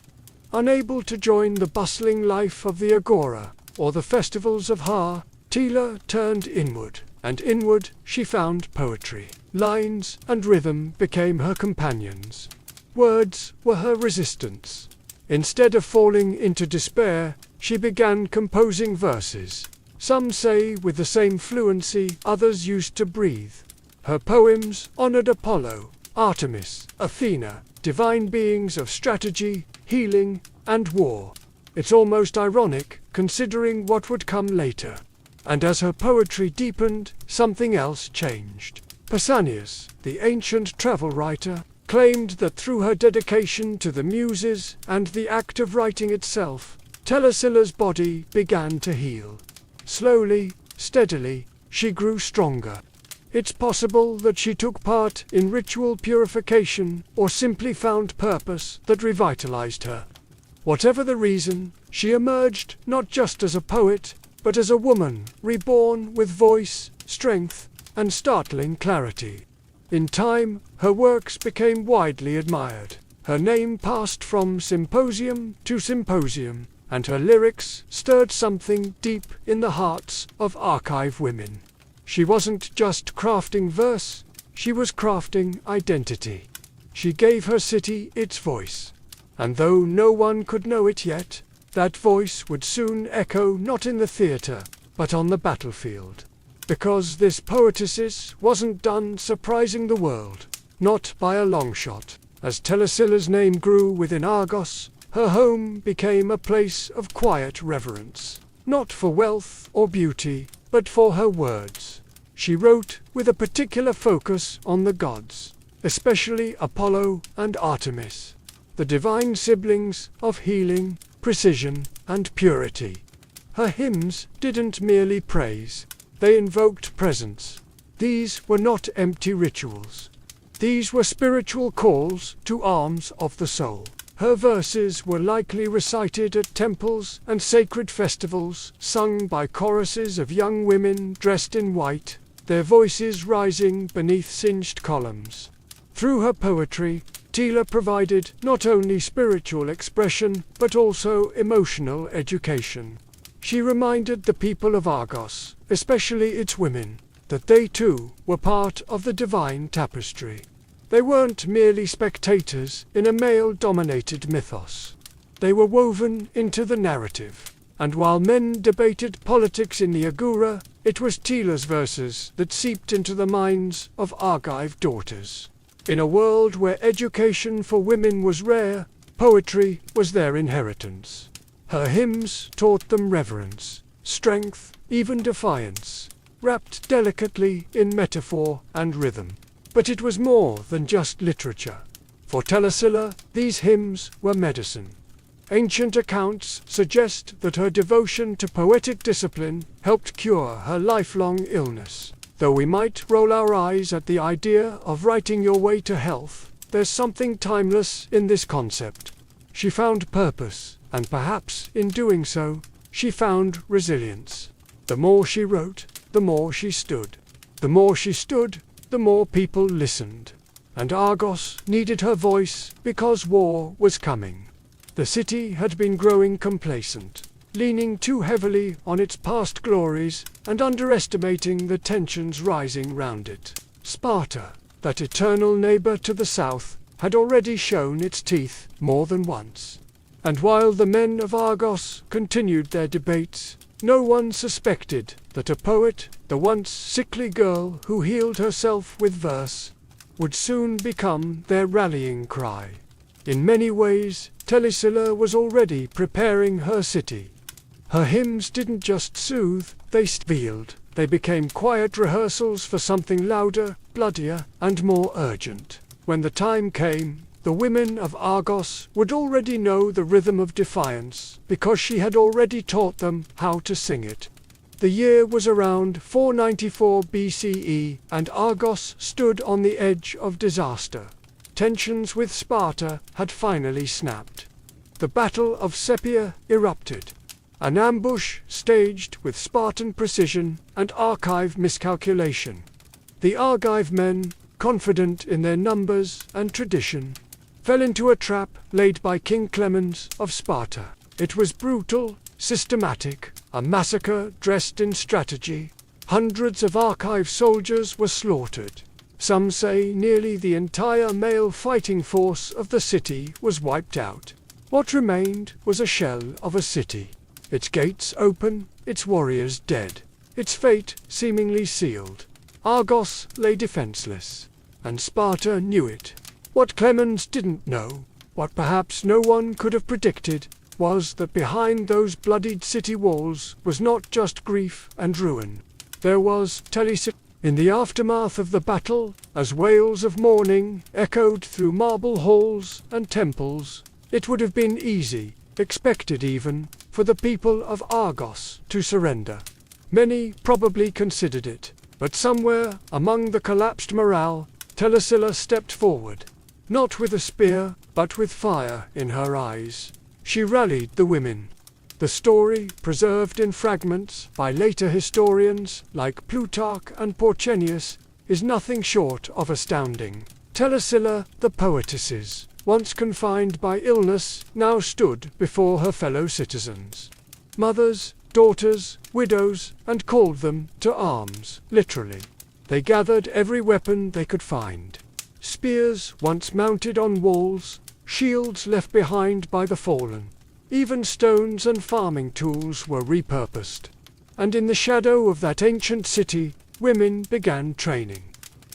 Unable to join the bustling life of the agora, or the festivals of Ha, Tila turned inward, and inward she found poetry. Lines and rhythm became her companions. Words were her resistance. Instead of falling into despair, she began composing verses. Some say with the same fluency others used to breathe. Her poems honored Apollo, Artemis, Athena, divine beings of strategy, healing, and war. It's almost ironic, considering what would come later. And as her poetry deepened, something else changed. Pausanias, the ancient travel writer, claimed that through her dedication to the muses and the act of writing itself, Telesilla's body began to heal. Slowly, steadily, she grew stronger. It's possible that she took part in ritual purification or simply found purpose that revitalized her. Whatever the reason, she emerged not just as a poet, but as a woman reborn with voice, strength, and startling clarity. In time, her works became widely admired. Her name passed from symposium to symposium, and her lyrics stirred something deep in the hearts of archive women. She wasn't just crafting verse, she was crafting identity. She gave her city its voice. And though no one could know it yet, that voice would soon echo not in the theatre, but on the battlefield. Because this poetess wasn't done surprising the world, not by a long shot. As Telesilla's name grew within Argos, her home became a place of quiet reverence, not for wealth or beauty, but for her words. She wrote with a particular focus on the gods, especially Apollo and Artemis, the divine siblings of healing, precision, and purity. Her hymns didn't merely praise, they invoked presence. These were not empty rituals. These were spiritual calls to arms of the soul. Her verses were likely recited at temples and sacred festivals, sung by choruses of young women dressed in white, their voices rising beneath singed columns. Through her poetry, Tila provided not only spiritual expression, but also emotional education. She reminded the people of Argos, especially its women, that they too were part of the divine tapestry. They weren't merely spectators in a male-dominated mythos. They were woven into the narrative. And while men debated politics in the agora, it was Tila's verses that seeped into the minds of Argive daughters. In a world where education for women was rare, poetry was their inheritance. Her hymns taught them reverence, strength, even defiance, wrapped delicately in metaphor and rhythm. But it was more than just literature. For Telesilla, these hymns were medicine. Ancient accounts suggest that her devotion to poetic discipline helped cure her lifelong illness. Though we might roll our eyes at the idea of writing your way to health, there's something timeless in this concept. She found purpose, and perhaps in doing so, she found resilience. The more she wrote, the more she stood. The more she stood, the more people listened. And Argos needed her voice because war was coming. The city had been growing complacent, leaning too heavily on its past glories and underestimating the tensions rising round it. Sparta, that eternal neighbor to the south, had already shown its teeth more than once. And while the men of Argos continued their debates, no one suspected that a poet, the once sickly girl who healed herself with verse, would soon become their rallying cry. In many ways, Telesilla was already preparing her city. Her hymns didn't just soothe, they revealed. They became quiet rehearsals for something louder, bloodier, and more urgent. When the time came, the women of Argos would already know the rhythm of defiance, because she had already taught them how to sing it. The year was around 494 BCE, and Argos stood on the edge of disaster. Tensions with Sparta had finally snapped. The Battle of Sepia erupted. An ambush staged with Spartan precision and Argive miscalculation. The Argive men, confident in their numbers and tradition, fell into a trap laid by King Clemens of Sparta. It was brutal, systematic, a massacre dressed in strategy. Hundreds of Argive soldiers were slaughtered. Some say nearly the entire male fighting force of the city was wiped out. What remained was a shell of a city. Its gates open, its warriors dead, its fate seemingly sealed. Argos lay defenseless, and Sparta knew it. What Clemens didn't know, what perhaps no one could have predicted, was that behind those bloodied city walls was not just grief and ruin. There was Telesilla. In the aftermath of the battle, as wails of mourning echoed through marble halls and temples, it would have been easy, expected even, for the people of Argos to surrender. Many probably considered it, but somewhere among the collapsed morale, Telesilla stepped forward. Not with a spear, but with fire in her eyes. She rallied the women. The story, preserved in fragments by later historians like Plutarch and Porcenius, is nothing short of astounding. Telesilla, the poetesses, once confined by illness, now stood before her fellow citizens. Mothers, daughters, widows, and called them to arms, literally. They gathered every weapon they could find. Spears once mounted on walls, shields left behind by the fallen. Even stones and farming tools were repurposed. And in the shadow of that ancient city, women began training.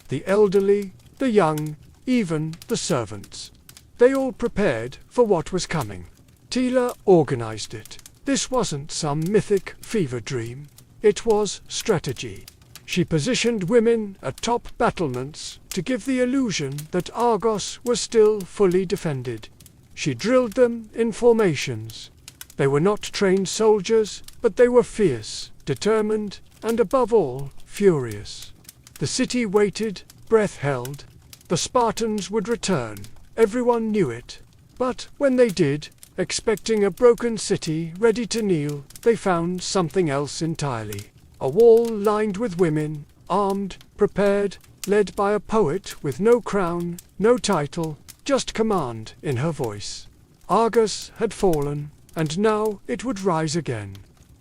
The elderly, the young, even the servants. They all prepared for what was coming. Tila organized it. This wasn't some mythic fever dream. It was strategy. She positioned women atop battlements to give the illusion that Argos was still fully defended. She drilled them in formations. They were not trained soldiers, but they were fierce, determined, and above all, furious. The city waited, breath held. The Spartans would return. Everyone knew it. But when they did, expecting a broken city ready to kneel, they found something else entirely. A wall lined with women, armed, prepared, led by a poet with no crown, no title, just command in her voice. Argos had fallen, and now it would rise again.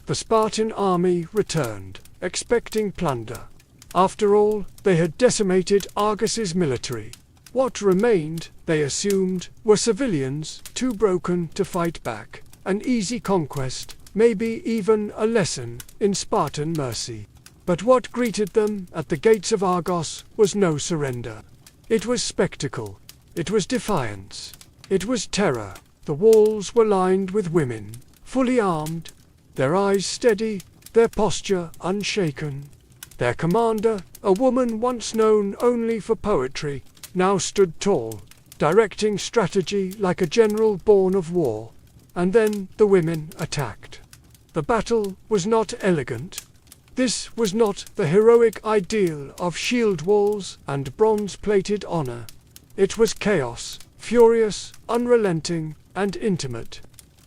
The Spartan army returned, expecting plunder. After all, they had decimated Argos's military. What remained, they assumed, were civilians too broken to fight back. An easy conquest, maybe even a lesson in Spartan mercy. But what greeted them at the gates of Argos was no surrender. It was spectacle. It was defiance. It was terror. The walls were lined with women, fully armed, their eyes steady, their posture unshaken. Their commander, a woman once known only for poetry, now stood tall, directing strategy like a general born of war. And then the women attacked. The battle was not elegant. This was not the heroic ideal of shield walls and bronze-plated honor. It was chaos, furious, unrelenting, and intimate.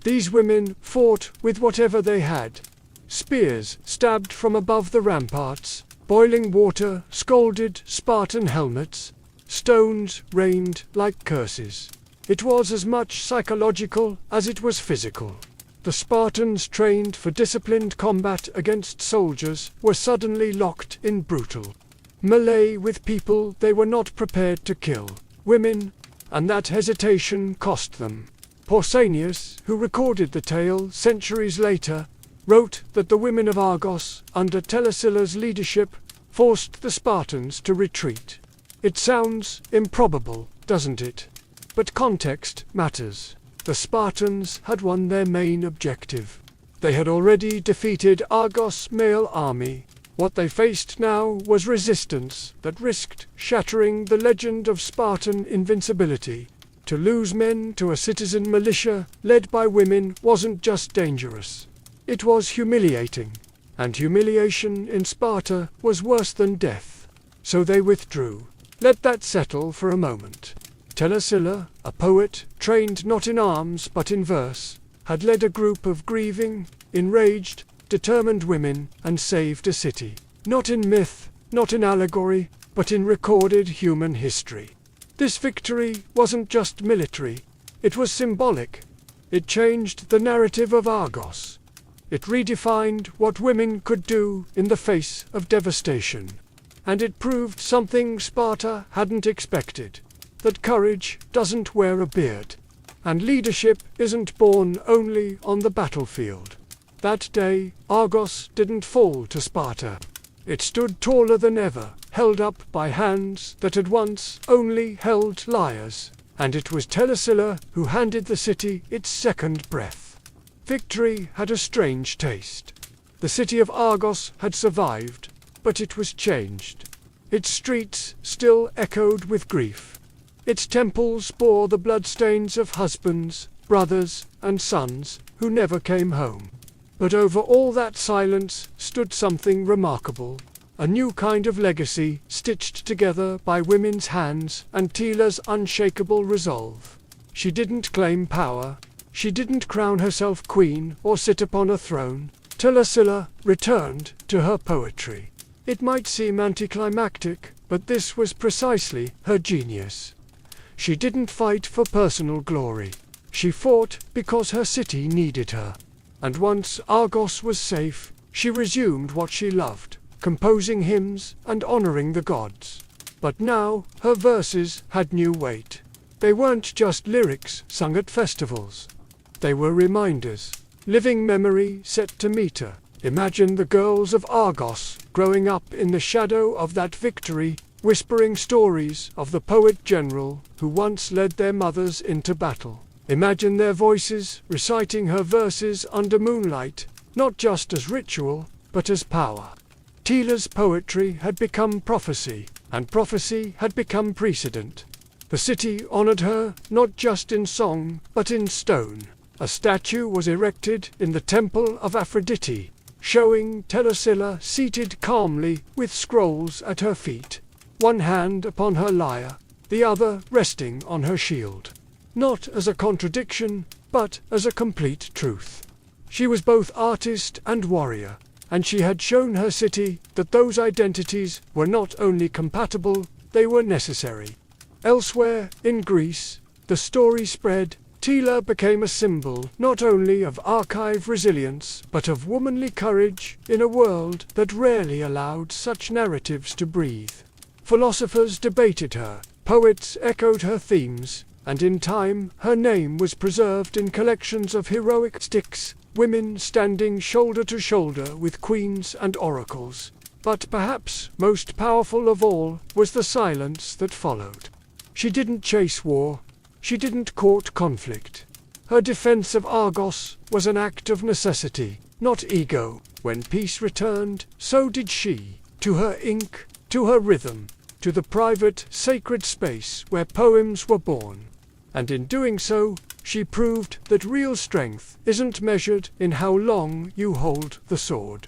These women fought with whatever they had. Spears stabbed from above the ramparts, boiling water scalded Spartan helmets, stones rained like curses. It was as much psychological as it was physical. The Spartans trained for disciplined combat against soldiers were suddenly locked in brutal melee with people they were not prepared to kill, women, and that hesitation cost them. Pausanias, who recorded the tale centuries later, wrote that the women of Argos, under Telesilla's leadership, forced the Spartans to retreat. It sounds improbable, doesn't it? But context matters. The Spartans had won their main objective. They had already defeated Argos' male army. What they faced now was resistance that risked shattering the legend of Spartan invincibility. To lose men to a citizen militia led by women wasn't just dangerous. It was humiliating. And humiliation in Sparta was worse than death. So they withdrew. Let that settle for a moment. Telesilla, a poet trained not in arms but in verse, had led a group of grieving, enraged, determined women and saved a city. Not in myth, not in allegory, but in recorded human history. This victory wasn't just military, it was symbolic. It changed the narrative of Argos. It redefined what women could do in the face of devastation. And it proved something Sparta hadn't expected. That courage doesn't wear a beard. And leadership isn't born only on the battlefield. That day, Argos didn't fall to Sparta. It stood taller than ever, held up by hands that had once only held lyres. And it was Telesilla who handed the city its second breath. Victory had a strange taste. The city of Argos had survived, but it was changed. Its streets still echoed with grief. Its temples bore the bloodstains of husbands, brothers, and sons who never came home. But over all that silence stood something remarkable, a new kind of legacy stitched together by women's hands and Tila's unshakable resolve. She didn't claim power. She didn't crown herself queen or sit upon a throne. Telesilla returned to her poetry. It might seem anticlimactic, but this was precisely her genius. She didn't fight for personal glory. She fought because her city needed her. And once Argos was safe, she resumed what she loved, composing hymns and honoring the gods. But now her verses had new weight. They weren't just lyrics sung at festivals. They were reminders, living memory set to meter. Imagine the girls of Argos growing up in the shadow of that victory, whispering stories of the poet general who once led their mothers into battle. Imagine their voices reciting her verses under moonlight, not just as ritual, but as power. Tila's poetry had become prophecy, and prophecy had become precedent. The city honored her not just in song, but in stone. A statue was erected in the temple of Aphrodite, showing Telesilla seated calmly with scrolls at her feet, one hand upon her lyre, the other resting on her shield. Not as a contradiction, but as a complete truth. She was both artist and warrior, and she had shown her city that those identities were not only compatible, they were necessary. Elsewhere, in Greece, the story spread. Tila became a symbol not only of archive resilience, but of womanly courage in a world that rarely allowed such narratives to breathe. Philosophers debated her, poets echoed her themes, and in time her name was preserved in collections of heroic sticks, women standing shoulder to shoulder with queens and oracles. But perhaps most powerful of all was the silence that followed. She didn't chase war. She didn't court conflict. Her defense of Argos was an act of necessity, not ego. When peace returned, so did she, to her ink, to her rhythm, to the private, sacred space where poems were born. And in doing so, she proved that real strength isn't measured in how long you hold the sword,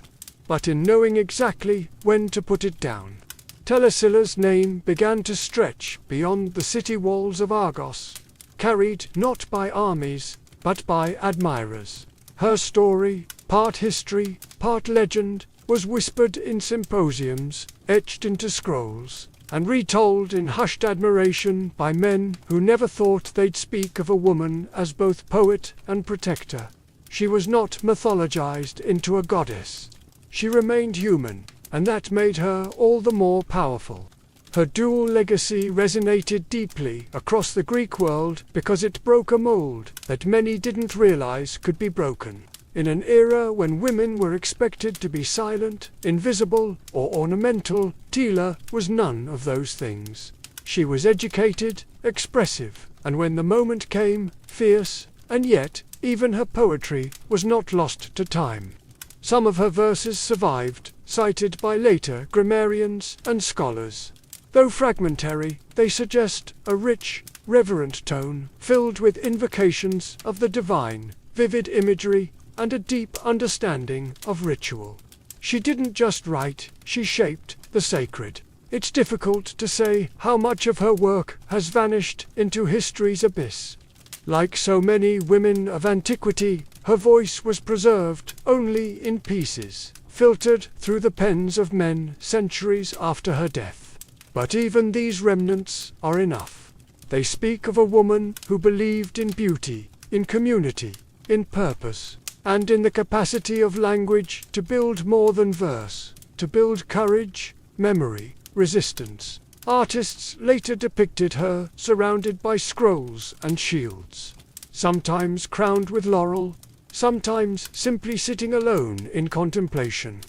but in knowing exactly when to put it down. Telesilla's name began to stretch beyond the city walls of Argos, carried not by armies, but by admirers. Her story, part history, part legend, was whispered in symposiums, etched into scrolls, and retold in hushed admiration by men who never thought they'd speak of a woman as both poet and protector. She was not mythologized into a goddess. She remained human, and that made her all the more powerful. Her dual legacy resonated deeply across the Greek world because it broke a mold that many didn't realize could be broken. In an era when women were expected to be silent, invisible, or ornamental, Tila was none of those things. She was educated, expressive, and when the moment came, fierce, and yet, even her poetry was not lost to time. Some of her verses survived, cited by later grammarians and scholars. Though fragmentary, they suggest a rich, reverent tone, filled with invocations of the divine, vivid imagery, and a deep understanding of ritual. She didn't just write, she shaped the sacred. It's difficult to say how much of her work has vanished into history's abyss. Like so many women of antiquity, her voice was preserved only in pieces, filtered through the pens of men centuries after her death. But even these remnants are enough. They speak of a woman who believed in beauty, in community, in purpose, and in the capacity of language to build more than verse, to build courage, memory, resistance. Artists later depicted her surrounded by scrolls and shields, sometimes crowned with laurel, sometimes simply sitting alone in contemplation,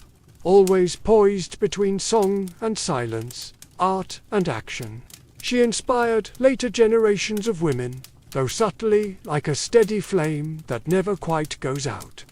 always poised between song and silence, art and action. She inspired later generations of women, though subtly like a steady flame that never quite goes out.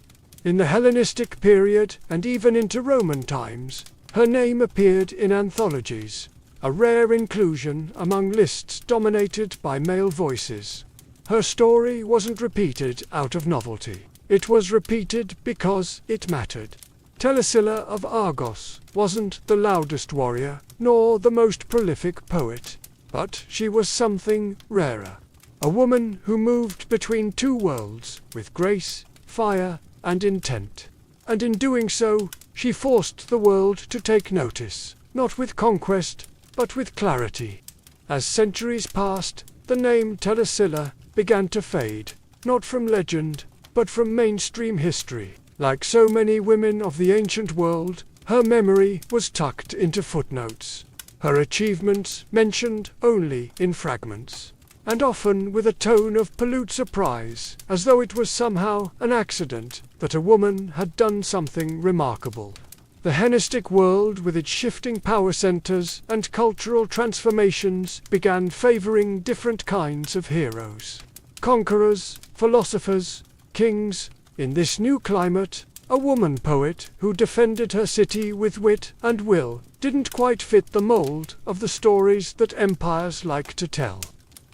In the Hellenistic period and even into Roman times, her name appeared in anthologies, a rare inclusion among lists dominated by male voices. Her story wasn't repeated out of novelty. It was repeated because it mattered. Telesilla of Argos wasn't the loudest warrior, nor the most prolific poet, but she was something rarer. A woman who moved between two worlds with grace, fire, and intent. And in doing so, she forced the world to take notice, not with conquest, but with clarity. As centuries passed, the name Telesilla began to fade, not from legend, but from mainstream history. Like so many women of the ancient world, her memory was tucked into footnotes, her achievements mentioned only in fragments, and often with a tone of polite surprise, as though it was somehow an accident that a woman had done something remarkable. The Hellenistic world, with its shifting power centers and cultural transformations, began favoring different kinds of heroes. Conquerors, philosophers, kings. In this new climate, a woman poet who defended her city with wit and will didn't quite fit the mold of the stories that empires like to tell.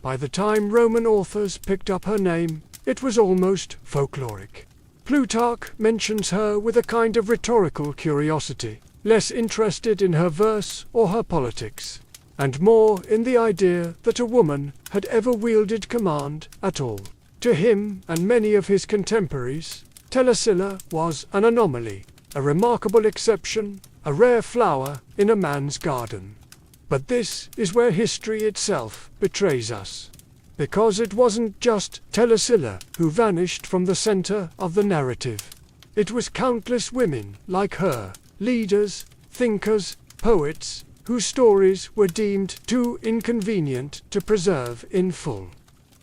By the time Roman authors picked up her name, it was almost folkloric. Plutarch mentions her with a kind of rhetorical curiosity, less interested in her verse or her politics, and more in the idea that a woman had ever wielded command at all. To him and many of his contemporaries, Telesilla was an anomaly, a remarkable exception, a rare flower in a man's garden. But this is where history itself betrays us. Because it wasn't just Telesilla who vanished from the center of the narrative. It was countless women like her, leaders, thinkers, poets, whose stories were deemed too inconvenient to preserve in full.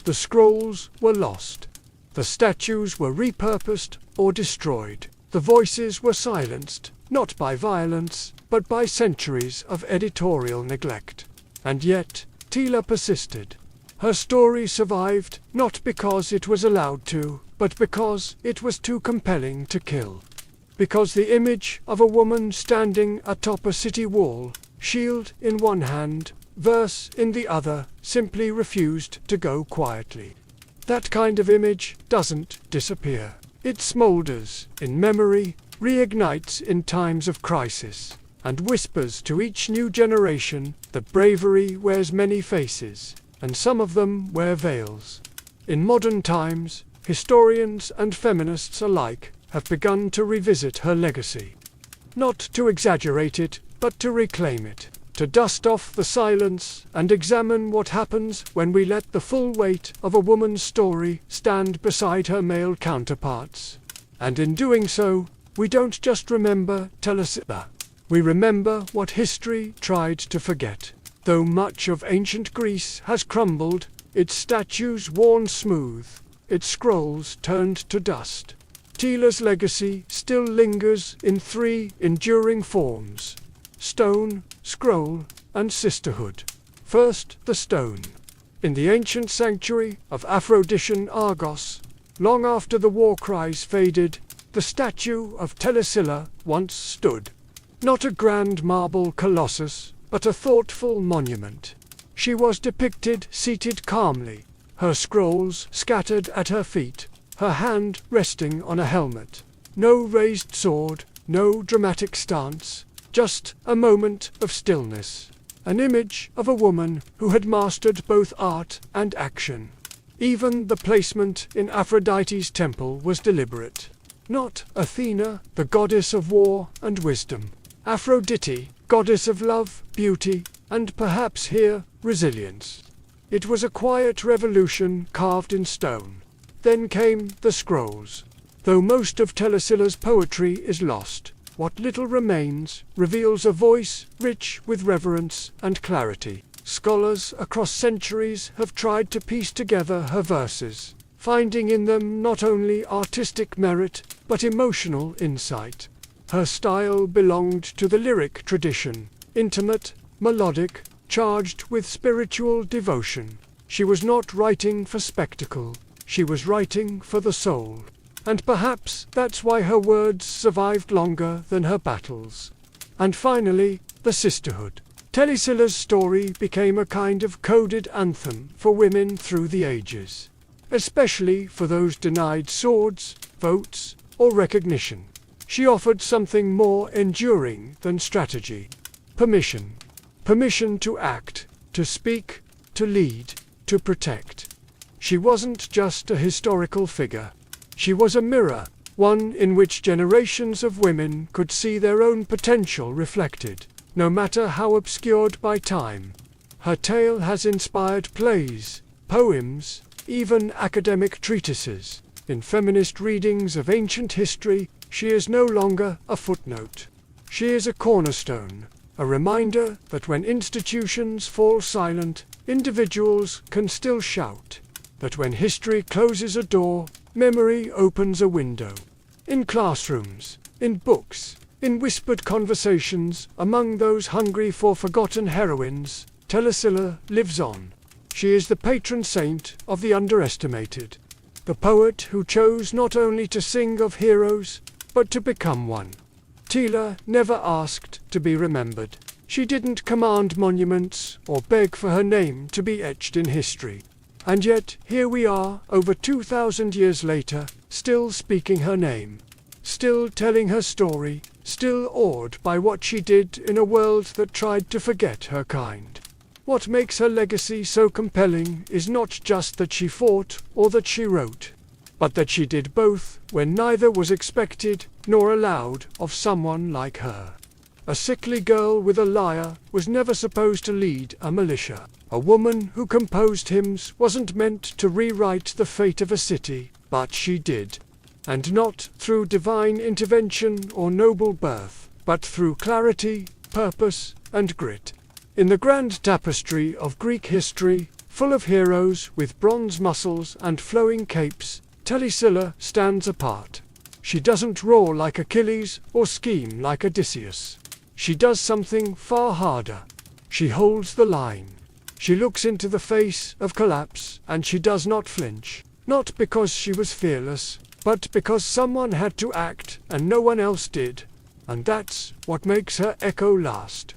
The scrolls were lost. The statues were repurposed or destroyed. The voices were silenced, not by violence, but by centuries of editorial neglect. And yet, Tila persisted. Her story survived, not because it was allowed to, but because it was too compelling to kill. because the image of a woman standing atop a city wall, shield in one hand, verse in the other, simply refused to go quietly. That kind of image doesn't disappear. It smolders in memory, reignites in times of crisis, and whispers to each new generation that bravery wears many faces, and some of them wear veils. In modern times, historians and feminists alike have begun to revisit her legacy. Not to exaggerate it, but to reclaim it, to dust off the silence and examine what happens when we let the full weight of a woman's story stand beside her male counterparts. And in doing so, we don't just remember Telesilla. We remember what history tried to forget. Though much of ancient Greece has crumbled, its statues worn smooth, its scrolls turned to dust, Teela's legacy still lingers in three enduring forms: stone, scroll, and sisterhood. First, the stone. In the ancient sanctuary of Aphrodisian Argos, long after the war cries faded, the statue of Telesilla once stood. Not a grand marble colossus, but a thoughtful monument. She was depicted seated calmly, her scrolls scattered at her feet, her hand resting on a helmet. No raised sword, no dramatic stance, just a moment of stillness. An image of a woman who had mastered both art and action. Even the placement in Aphrodite's temple was deliberate. Not Athena, the goddess of war and wisdom. Aphrodite, goddess of love, beauty, and perhaps here, resilience. It was a quiet revolution carved in stone. Then came the scrolls. Though most of Telesilla's poetry is lost, what little remains reveals a voice rich with reverence and clarity. Scholars across centuries have tried to piece together her verses, finding in them not only artistic merit, but emotional insight. Her style belonged to the lyric tradition, intimate, melodic, charged with spiritual devotion. She was not writing for spectacle, she was writing for the soul. And perhaps that's why her words survived longer than her battles. And finally, the sisterhood. Telesilla's story became a kind of coded anthem for women through the ages, especially for those denied swords, votes, or recognition. She offered something more enduring than strategy. Permission. Permission to act, to speak, to lead, to protect. She wasn't just a historical figure. She was a mirror, one in which generations of women could see their own potential reflected, no matter how obscured by time. Her tale has inspired plays, poems, even academic treatises. In feminist readings of ancient history, she is no longer a footnote. She is a cornerstone, a reminder that when institutions fall silent, individuals can still shout. That when history closes a door, memory opens a window. In classrooms, in books, in whispered conversations among those hungry for forgotten heroines, Telesilla lives on. She is the patron saint of the underestimated. The poet who chose not only to sing of heroes, but to become one. Teela never asked to be remembered. She didn't command monuments or beg for her name to be etched in history. And yet, here we are, over 2,000 years later, still speaking her name, still telling her story, still awed by what she did in a world that tried to forget her kind. What makes her legacy so compelling is not just that she fought or that she wrote, but that she did both when neither was expected nor allowed of someone like her. A sickly girl with a lyre was never supposed to lead a militia. A woman who composed hymns wasn't meant to rewrite the fate of a city, but she did. And not through divine intervention or noble birth, but through clarity, purpose, and grit. In the grand tapestry of Greek history, full of heroes with bronze muscles and flowing capes, Telesilla stands apart. She doesn't roar like Achilles or scheme like Odysseus. She does something far harder. She holds the line. She looks into the face of collapse, and she does not flinch. Not because she was fearless, but because someone had to act and no one else did. And that's what makes her echo last.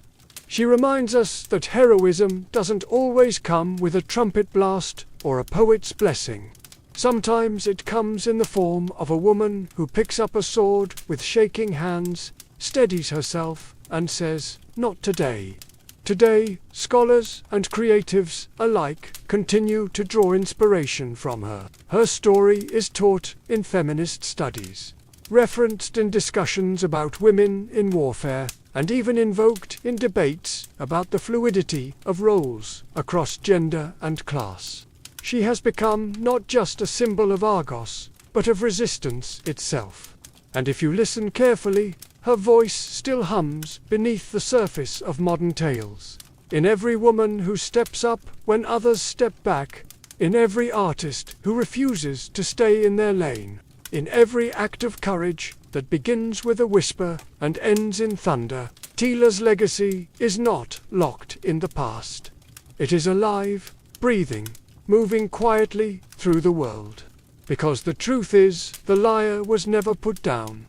She reminds us that heroism doesn't always come with a trumpet blast or a poet's blessing. Sometimes it comes in the form of a woman who picks up a sword with shaking hands, steadies herself, and says, "Not today." Today, scholars and creatives alike continue to draw inspiration from her. Her story is taught in feminist studies, referenced in discussions about women in warfare, and even invoked in debates about the fluidity of roles across gender and class. She has become not just a symbol of Argos, but of resistance itself. And if you listen carefully, her voice still hums beneath the surface of modern tales. In every woman who steps up when others step back, in every artist who refuses to stay in their lane, in every act of courage that begins with a whisper and ends in thunder, Tila's legacy is not locked in the past. It is alive, breathing, moving quietly through the world. Because the truth is, the lyre was never put down.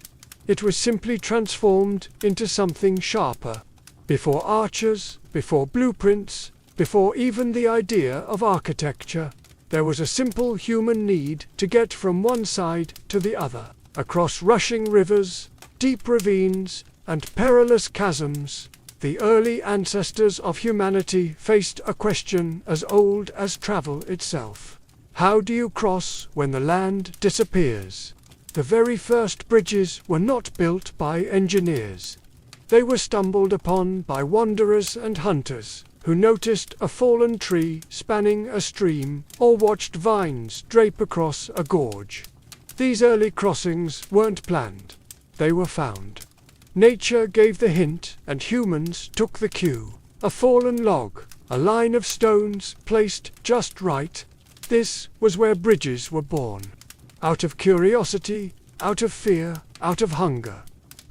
It was simply transformed into something sharper. Before archers, before blueprints, before even the idea of architecture, there was a simple human need to get from one side to the other, across rushing rivers, deep ravines, and perilous chasms. The early ancestors of humanity faced a question as old as travel itself. How do you cross when the land disappears? The very first bridges were not built by engineers. They were stumbled upon by wanderers and hunters, who noticed a fallen tree spanning a stream or watched vines drape across a gorge. These early crossings weren't planned. They were found. Nature gave the hint and humans took the cue. A fallen log, a line of stones placed just right. This was where bridges were born. Out of curiosity, out of fear, out of hunger.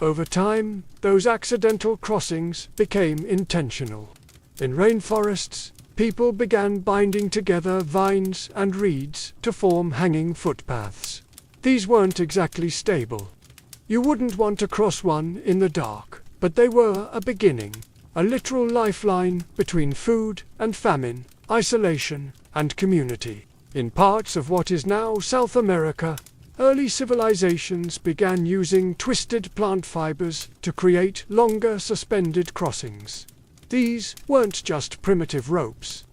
Over time, those accidental crossings became intentional. In rainforests, people began binding together vines and reeds to form hanging footpaths. These weren't exactly stable. You wouldn't want to cross one in the dark, but they were a beginning, a literal lifeline between food and famine, isolation and community. In parts of what is now South America, early civilizations began using twisted plant fibers to create longer suspended crossings. These weren't just primitive ropes.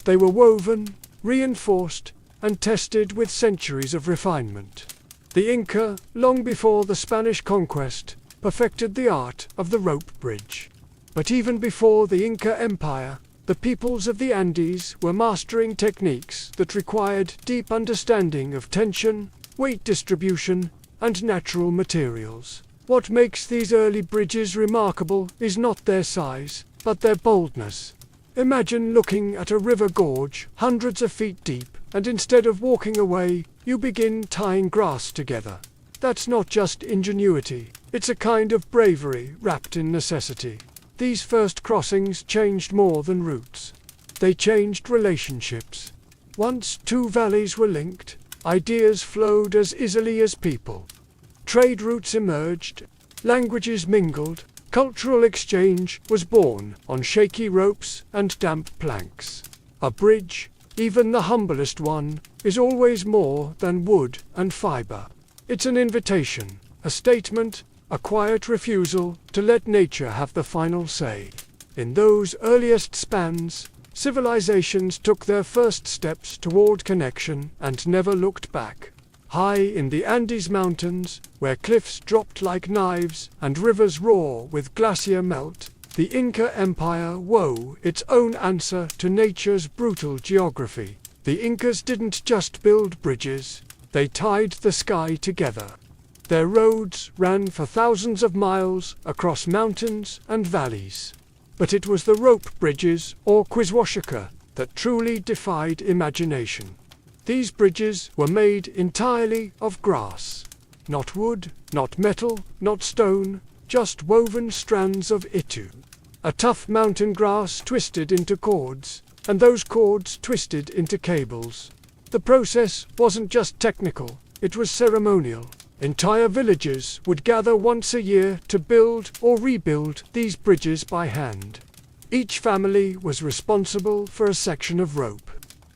They were woven, reinforced, and tested with centuries of refinement. The Inca, long before the Spanish conquest, perfected the art of the rope bridge. But even before the Inca Empire, the peoples of the Andes were mastering techniques that required deep understanding of tension, weight distribution, and natural materials. What makes these early bridges remarkable is not their size, but their boldness. Imagine looking at a river gorge hundreds of feet deep, and instead of walking away, you begin tying grass together. That's not just ingenuity, it's a kind of bravery wrapped in necessity. These first crossings changed more than routes. They changed relationships. Once two valleys were linked, ideas flowed as easily as people. Trade routes emerged, languages mingled, cultural exchange was born on shaky ropes and damp planks. A bridge, even the humblest one, is always more than wood and fiber. It's an invitation, a statement, a quiet refusal to let nature have the final say. In those earliest spans, civilizations took their first steps toward connection and never looked back. High in the Andes Mountains, where cliffs dropped like knives and rivers roar with glacier melt, the Inca Empire wove its own answer to nature's brutal geography. The Incas didn't just build bridges, they tied the sky together. Their roads ran for thousands of miles across mountains and valleys. But it was the rope bridges, or Quizwashika, that truly defied imagination. These bridges were made entirely of grass. Not wood, not metal, not stone, just woven strands of itu. A tough mountain grass twisted into cords, and those cords twisted into cables. The process wasn't just technical, It was ceremonial. Entire villages would gather once a year to build or rebuild these bridges by hand. Each family was responsible for a section of rope.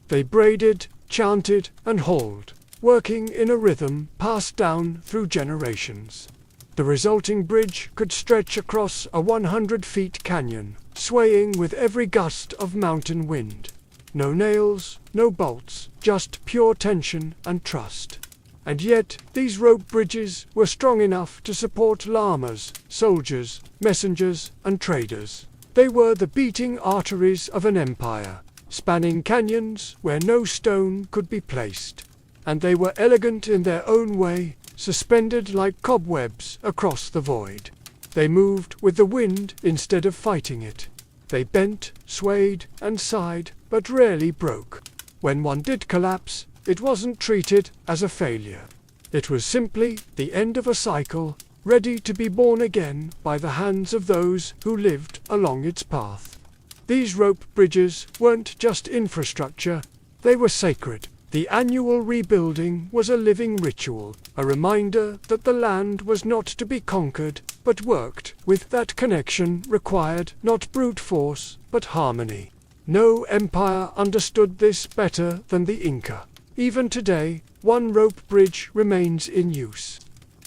They braided, chanted, and hauled, working in a rhythm passed down through generations. The resulting bridge could stretch across a 100-foot canyon, swaying with every gust of mountain wind. No nails, no bolts, just pure tension and trust. And yet, these rope bridges were strong enough to support llamas, soldiers, messengers, and traders. They were the beating arteries of an empire, spanning canyons where no stone could be placed. And they were elegant in their own way, suspended like cobwebs across the void. They moved with the wind instead of fighting it. They bent, swayed, and sighed, but rarely broke. When one did collapse, it wasn't treated as a failure. It was simply the end of a cycle, ready to be born again by the hands of those who lived along its path. These rope bridges weren't just infrastructure, they were sacred. The annual rebuilding was a living ritual, a reminder that the land was not to be conquered, but worked with that connection required not brute force, but harmony. No empire understood this better than the Inca. Even today, one rope bridge remains in use.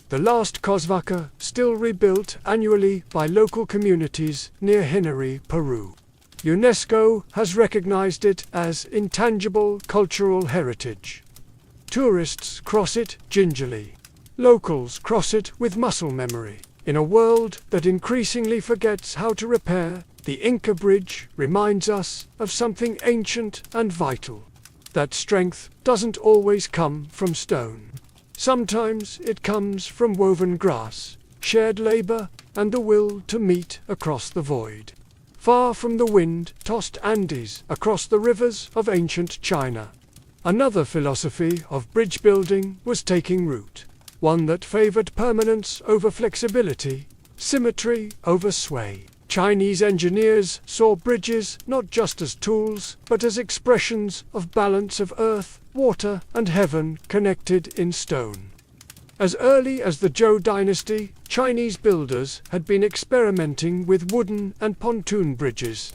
The last Cosvaca, still rebuilt annually by local communities near Hinari, Peru. UNESCO has recognized it as intangible cultural heritage. Tourists cross it gingerly. Locals cross it with muscle memory. In a world that increasingly forgets how to repair, the Inca Bridge reminds us of something ancient and vital. That strength doesn't always come from stone. Sometimes it comes from woven grass, shared labor, and the will to meet across the void. Far from the wind-tossed Andes, across the rivers of ancient China. Another philosophy of bridge building was taking root, one that favored permanence over flexibility, symmetry over sway. Chinese engineers saw bridges not just as tools, but as expressions of balance of earth, water, and heaven connected in stone. As early as the Zhou dynasty, Chinese builders had been experimenting with wooden and pontoon bridges.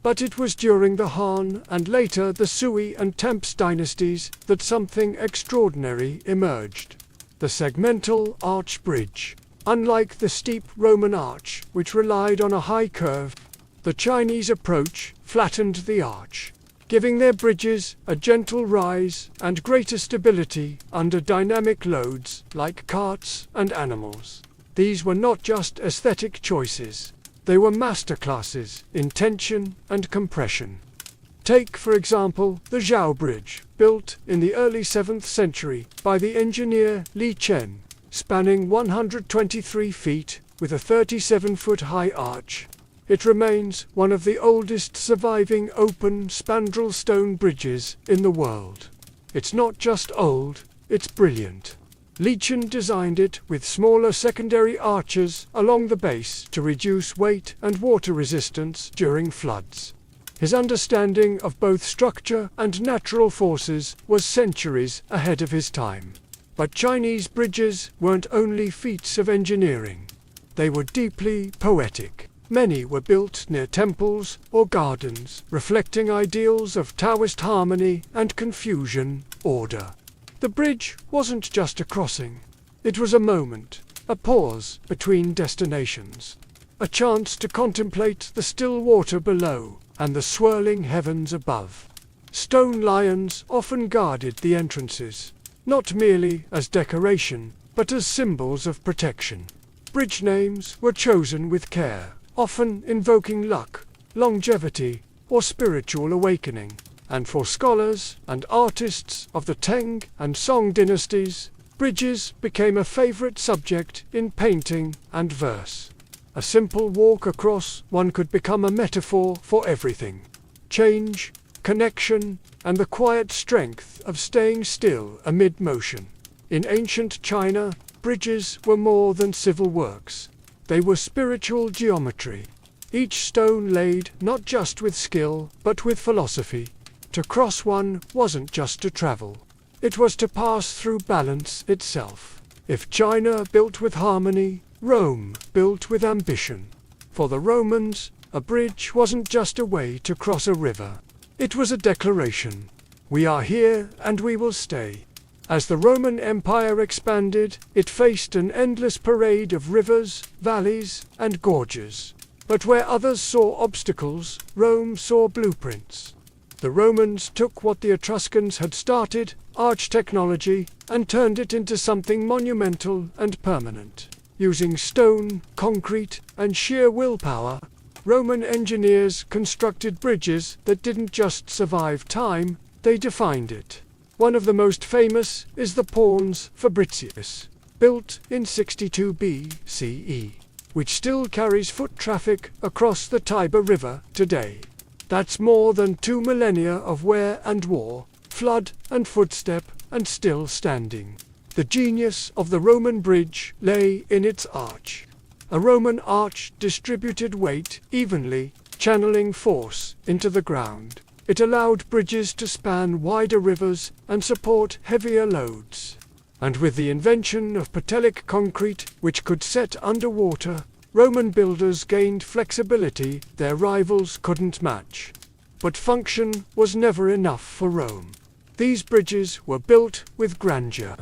But it was during the Han and later the Sui and Temps dynasties that something extraordinary emerged. The segmental arch bridge. Unlike the steep Roman arch, which relied on a high curve, the Chinese approach flattened the arch, giving their bridges a gentle rise and greater stability under dynamic loads like carts and animals. These were not just aesthetic choices, they were masterclasses in tension and compression. Take, for example, the Zhao Bridge, built in the early 7th century by the engineer Li Chen, spanning 123 feet with a 37-foot high arch. It remains one of the oldest surviving open spandrel stone bridges in the world. It's not just old, it's brilliant. Li Chen designed it with smaller secondary arches along the base to reduce weight and water resistance during floods. His understanding of both structure and natural forces was centuries ahead of his time. But Chinese bridges weren't only feats of engineering. They were deeply poetic. Many were built near temples or gardens, reflecting ideals of Taoist harmony and Confucian order. The bridge wasn't just a crossing. It was a moment, a pause between destinations, a chance to contemplate the still water below and the swirling heavens above. Stone lions often guarded the entrances, not merely as decoration, but as symbols of protection. Bridge names were chosen with care, often invoking luck, longevity, or spiritual awakening. And for scholars and artists of the Tang and Song dynasties, bridges became a favorite subject in painting and verse. A simple walk across one could become a metaphor for everything: change, connection, and the quiet strength of staying still amid motion. In ancient China, bridges were more than civil works. They were spiritual geometry. Each stone laid not just with skill, but with philosophy. To cross one wasn't just to travel. It was to pass through balance itself. If China built with harmony, Rome built with ambition. For the Romans, a bridge wasn't just a way to cross a river. It was a declaration. We are here and we will stay. As the Roman Empire expanded, it faced an endless parade of rivers, valleys, and gorges. But where others saw obstacles, Rome saw blueprints. The Romans took what the Etruscans had started, arch technology, and turned it into something monumental and permanent. Using stone, concrete, and sheer willpower, Roman engineers constructed bridges that didn't just survive time, they defined it. One of the most famous is the Pons Fabricius, built in 62 BCE, which still carries foot traffic across the Tiber River today. That's more than 2 millennia of wear and war, flood and footstep, and still standing. The genius of the Roman bridge lay in its arch. A Roman arch distributed weight evenly, channeling force into the ground. It allowed bridges to span wider rivers and support heavier loads. And with the invention of Patelic concrete, which could set underwater, Roman builders gained flexibility their rivals couldn't match. But function was never enough for Rome. These bridges were built with grandeur.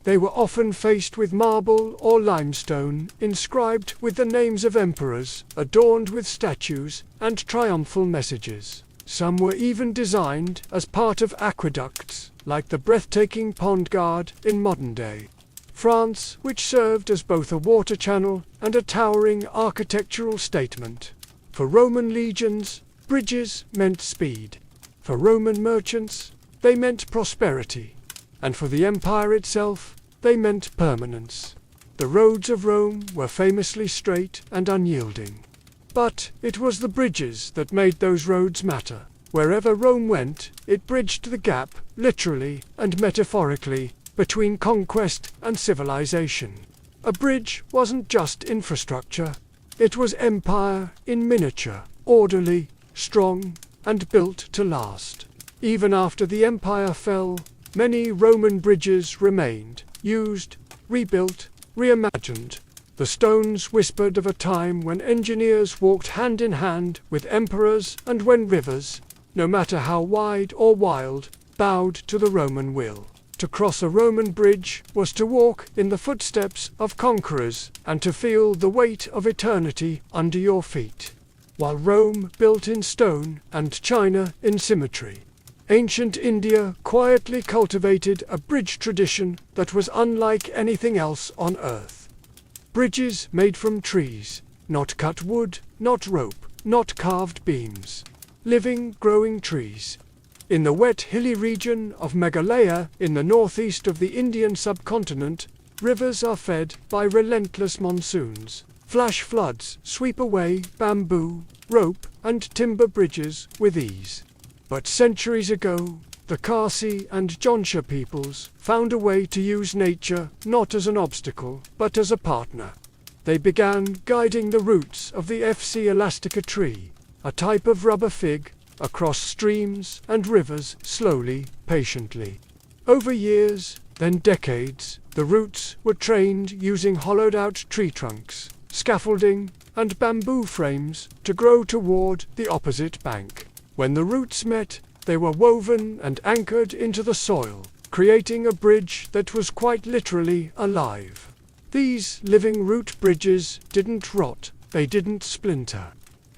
They were often faced with marble or limestone, inscribed with the names of emperors, adorned with statues and triumphal messages. Some were even designed as part of aqueducts, like the breathtaking Pont Gard in modern day France, which served as both a water channel and a towering architectural statement. For Roman legions, bridges meant speed. For Roman merchants, they meant prosperity. And for the empire itself, they meant permanence. The roads of Rome were famously straight and unyielding. But it was the bridges that made those roads matter. Wherever Rome went, it bridged the gap, literally and metaphorically, between conquest and civilization. A bridge wasn't just infrastructure. It was empire in miniature, orderly, strong, and built to last. Even after the empire fell, many Roman bridges remained, used, rebuilt, reimagined. The stones whispered of a time when engineers walked hand in hand with emperors and when rivers, no matter how wide or wild, bowed to the Roman will. To cross a Roman bridge was to walk in the footsteps of conquerors and to feel the weight of eternity under your feet. While Rome built in stone and China in symmetry, ancient India quietly cultivated a bridge tradition that was unlike anything else on earth. Bridges made from trees, not cut wood, not rope, not carved beams. Living, growing trees. In the wet, hilly region of Meghalaya, in the northeast of the Indian subcontinent, rivers are fed by relentless monsoons. Flash floods sweep away bamboo, rope, and timber bridges with ease. But centuries ago, the Khasi and Jonsha peoples found a way to use nature not as an obstacle, but as a partner. They began guiding the roots of the FC elastica tree, a type of rubber fig, across streams and rivers slowly, patiently. Over years, then decades, the roots were trained using hollowed-out tree trunks, scaffolding, and bamboo frames to grow toward the opposite bank. When the roots met, they were woven and anchored into the soil, creating a bridge that was quite literally alive. These living root bridges didn't rot, they didn't splinter.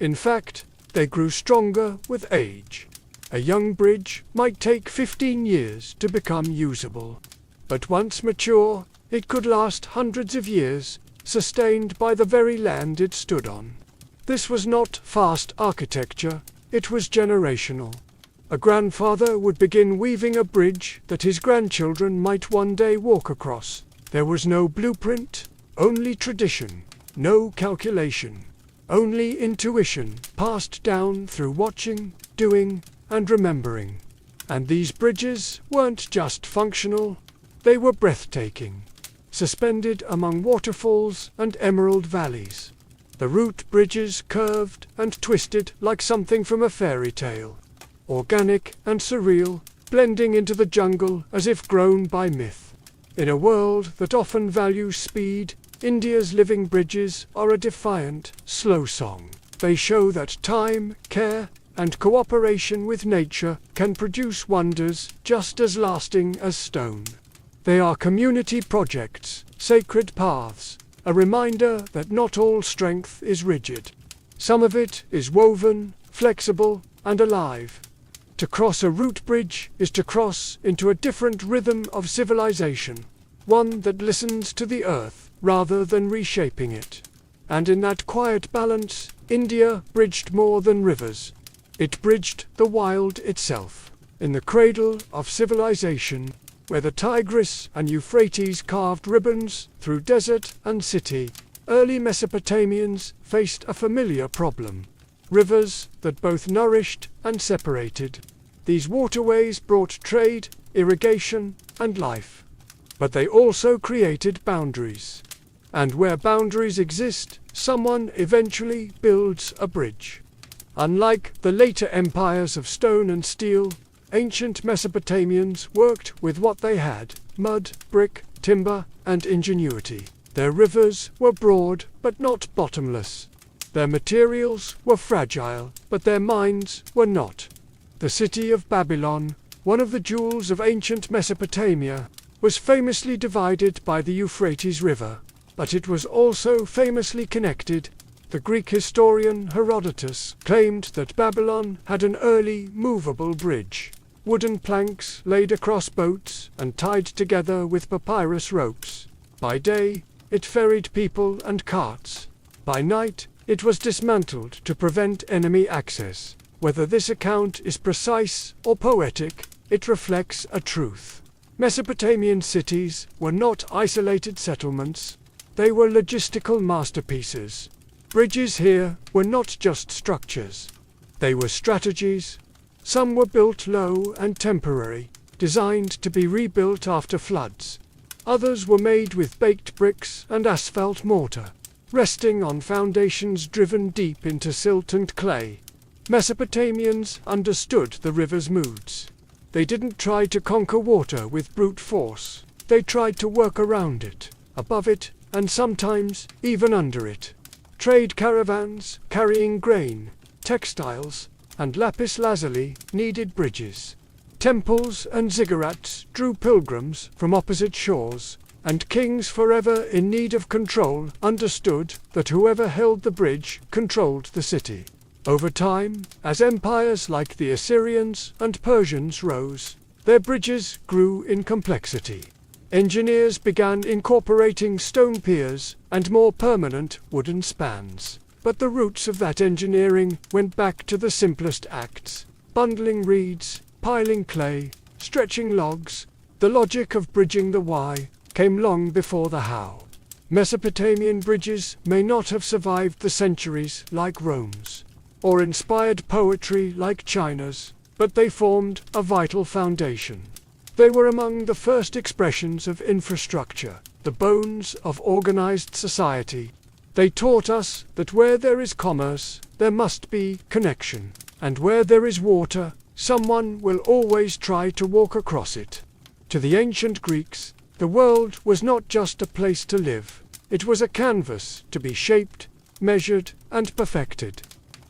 In fact, they grew stronger with age. A young bridge might take 15 years to become usable. But once mature, it could last hundreds of years, sustained by the very land it stood on. This was not fast architecture, it was generational. A grandfather would begin weaving a bridge that his grandchildren might one day walk across. There was no blueprint, only tradition, no calculation, only intuition passed down through watching, doing, and remembering. And these bridges weren't just functional, they were breathtaking, suspended among waterfalls and emerald valleys. The root bridges curved and twisted like something from a fairy tale. Organic and surreal, blending into the jungle as if grown by myth. In a world that often values speed, India's living bridges are a defiant, slow song. They show that time, care, and cooperation with nature can produce wonders just as lasting as stone. They are community projects, sacred paths, a reminder that not all strength is rigid. Some of it is woven, flexible, and alive. To cross a root bridge is to cross into a different rhythm of civilization, one that listens to the earth rather than reshaping it. And in that quiet balance, India bridged more than rivers. It bridged the wild itself. In the cradle of civilization, where the Tigris and Euphrates carved ribbons through desert and city, early Mesopotamians faced a familiar problem. Rivers that both nourished and separated. These waterways brought trade, irrigation, and life. But they also created boundaries. And where boundaries exist, someone eventually builds a bridge. Unlike the later empires of stone and steel, ancient Mesopotamians worked with what they had: mud, brick, timber, and ingenuity. Their rivers were broad but not bottomless. Their materials were fragile, but their minds were not. The city of Babylon, one of the jewels of ancient Mesopotamia, was famously divided by the Euphrates River, but it was also famously connected. The Greek historian Herodotus claimed that Babylon had an early movable bridge, wooden planks laid across boats and tied together with papyrus ropes. By day, it ferried people and carts. By night, it was dismantled to prevent enemy access. Whether this account is precise or poetic, it reflects a truth. Mesopotamian cities were not isolated settlements. They were logistical masterpieces. Bridges here were not just structures. They were strategies. Some were built low and temporary, designed to be rebuilt after floods. Others were made with baked bricks and asphalt mortar, resting on foundations driven deep into silt and clay. Mesopotamians understood the river's moods. They didn't try to conquer water with brute force. They tried to work around it, above it, and sometimes even under it. Trade caravans carrying grain, textiles, and lapis lazuli needed bridges. Temples and ziggurats drew pilgrims from opposite shores, and kings forever in need of control understood that whoever held the bridge controlled the city. Over time, as empires like the Assyrians and Persians rose, their bridges grew in complexity. Engineers began incorporating stone piers and more permanent wooden spans. But the roots of that engineering went back to the simplest acts: bundling reeds, piling clay, stretching logs. The logic of bridging the why came long before the how. Mesopotamian bridges may not have survived the centuries like Rome's, or inspired poetry like China's, but they formed a vital foundation. They were among the first expressions of infrastructure, the bones of organized society. They taught us that where there is commerce, there must be connection, and where there is water, someone will always try to walk across it. To the ancient Greeks, the world was not just a place to live. It was a canvas to be shaped, measured, and perfected.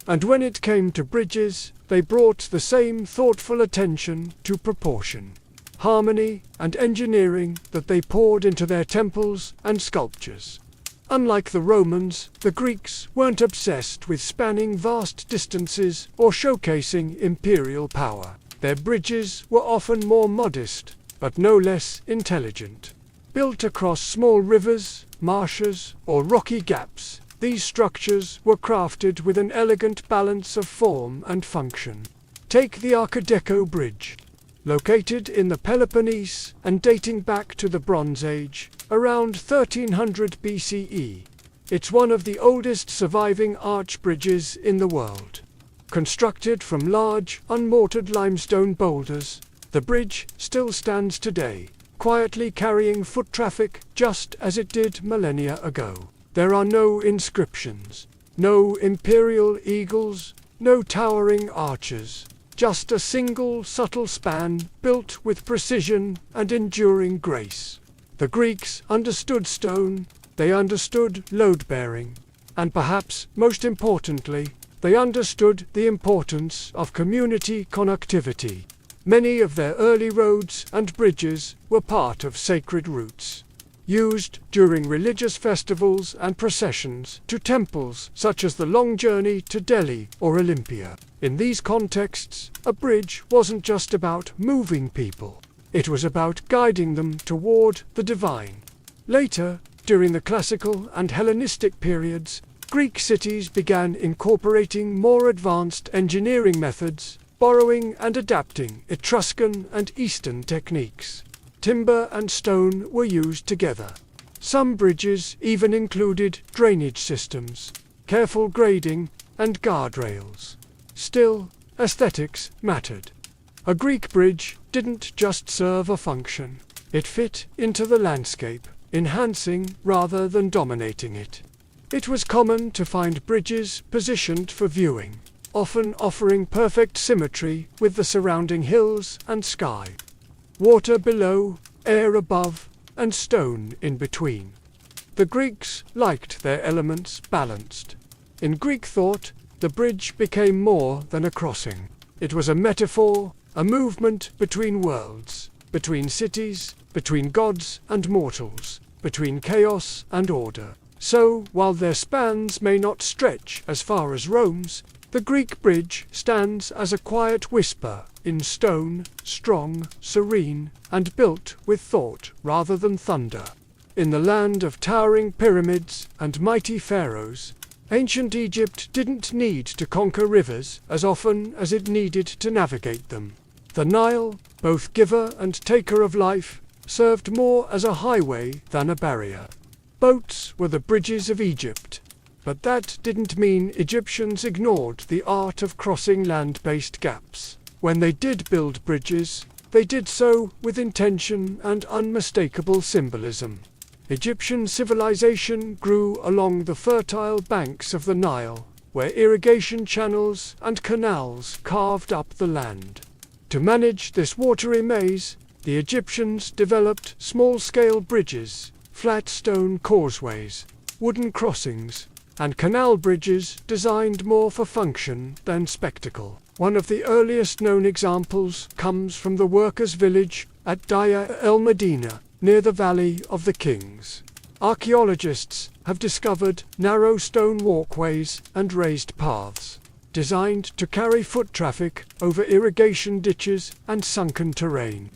And when it came to bridges, they brought the same thoughtful attention to proportion, harmony, and engineering that they poured into their temples and sculptures. Unlike the Romans, the Greeks weren't obsessed with spanning vast distances or showcasing imperial power. Their bridges were often more modest, but no less intelligent. Built across small rivers, marshes, or rocky gaps, these structures were crafted with an elegant balance of form and function. Take the Art Deco Bridge. Located in the Peloponnese and dating back to the Bronze Age, around 1300 BCE. It's one of the oldest surviving arch bridges in the world. Constructed from large, unmortared limestone boulders, the bridge still stands today, quietly carrying foot traffic just as it did millennia ago. There are no inscriptions, no imperial eagles, no towering arches, just a single subtle span built with precision and enduring grace. The Greeks understood stone, they understood load-bearing, and perhaps most importantly, they understood the importance of community connectivity. Many of their early roads and bridges were part of sacred routes, used during religious festivals and processions to temples such as the long journey to Delhi or Olympia. In these contexts, a bridge wasn't just about moving people. It was about guiding them toward the divine. Later, during the classical and Hellenistic periods, Greek cities began incorporating more advanced engineering methods, borrowing and adapting Etruscan and Eastern techniques. Timber and stone were used together. Some bridges even included drainage systems, careful grading, and guardrails. Still, aesthetics mattered. A Greek bridge didn't just serve a function. It fit into the landscape, enhancing rather than dominating it. It was common to find bridges positioned for viewing, often offering perfect symmetry with the surrounding hills and sky. Water below, air above, and stone in between. The Greeks liked their elements balanced. In Greek thought, the bridge became more than a crossing. It was a metaphor, a movement between worlds, between cities, between gods and mortals, between chaos and order. So, while their spans may not stretch as far as Rome's, the Greek bridge stands as a quiet whisper in stone, strong, serene, and built with thought rather than thunder. In the land of towering pyramids and mighty pharaohs, ancient Egypt didn't need to conquer rivers as often as it needed to navigate them. The Nile, both giver and taker of life, served more as a highway than a barrier. Boats were the bridges of Egypt. But that didn't mean Egyptians ignored the art of crossing land-based gaps. When they did build bridges, they did so with intention and unmistakable symbolism. Egyptian civilization grew along the fertile banks of the Nile, where irrigation channels and canals carved up the land. To manage this watery maze, the Egyptians developed small-scale bridges, flat stone causeways, wooden crossings, and canal bridges designed more for function than spectacle. One of the earliest known examples comes from the workers' village at Daya el-Medina, near the Valley of the Kings. Archaeologists have discovered narrow stone walkways and raised paths, designed to carry foot traffic over irrigation ditches and sunken terrain.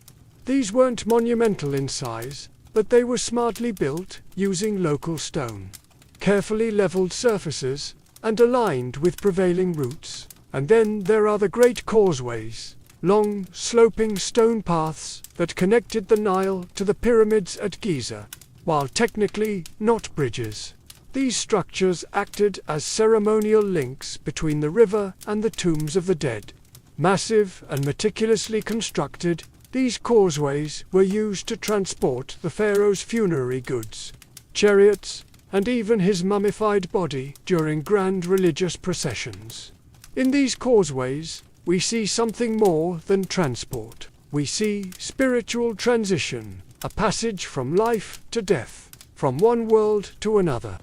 These weren't monumental in size, but they were smartly built using local stone, carefully leveled surfaces, and aligned with prevailing routes. And then there are the great causeways, long, sloping stone paths that connected the Nile to the pyramids at Giza. While technically not bridges, these structures acted as ceremonial links between the river and the tombs of the dead. Massive and meticulously constructed, these causeways were used to transport the pharaoh's funerary goods, chariots, and even his mummified body during grand religious processions. In these causeways, we see something more than transport. We see spiritual transition, a passage from life to death, from one world to another.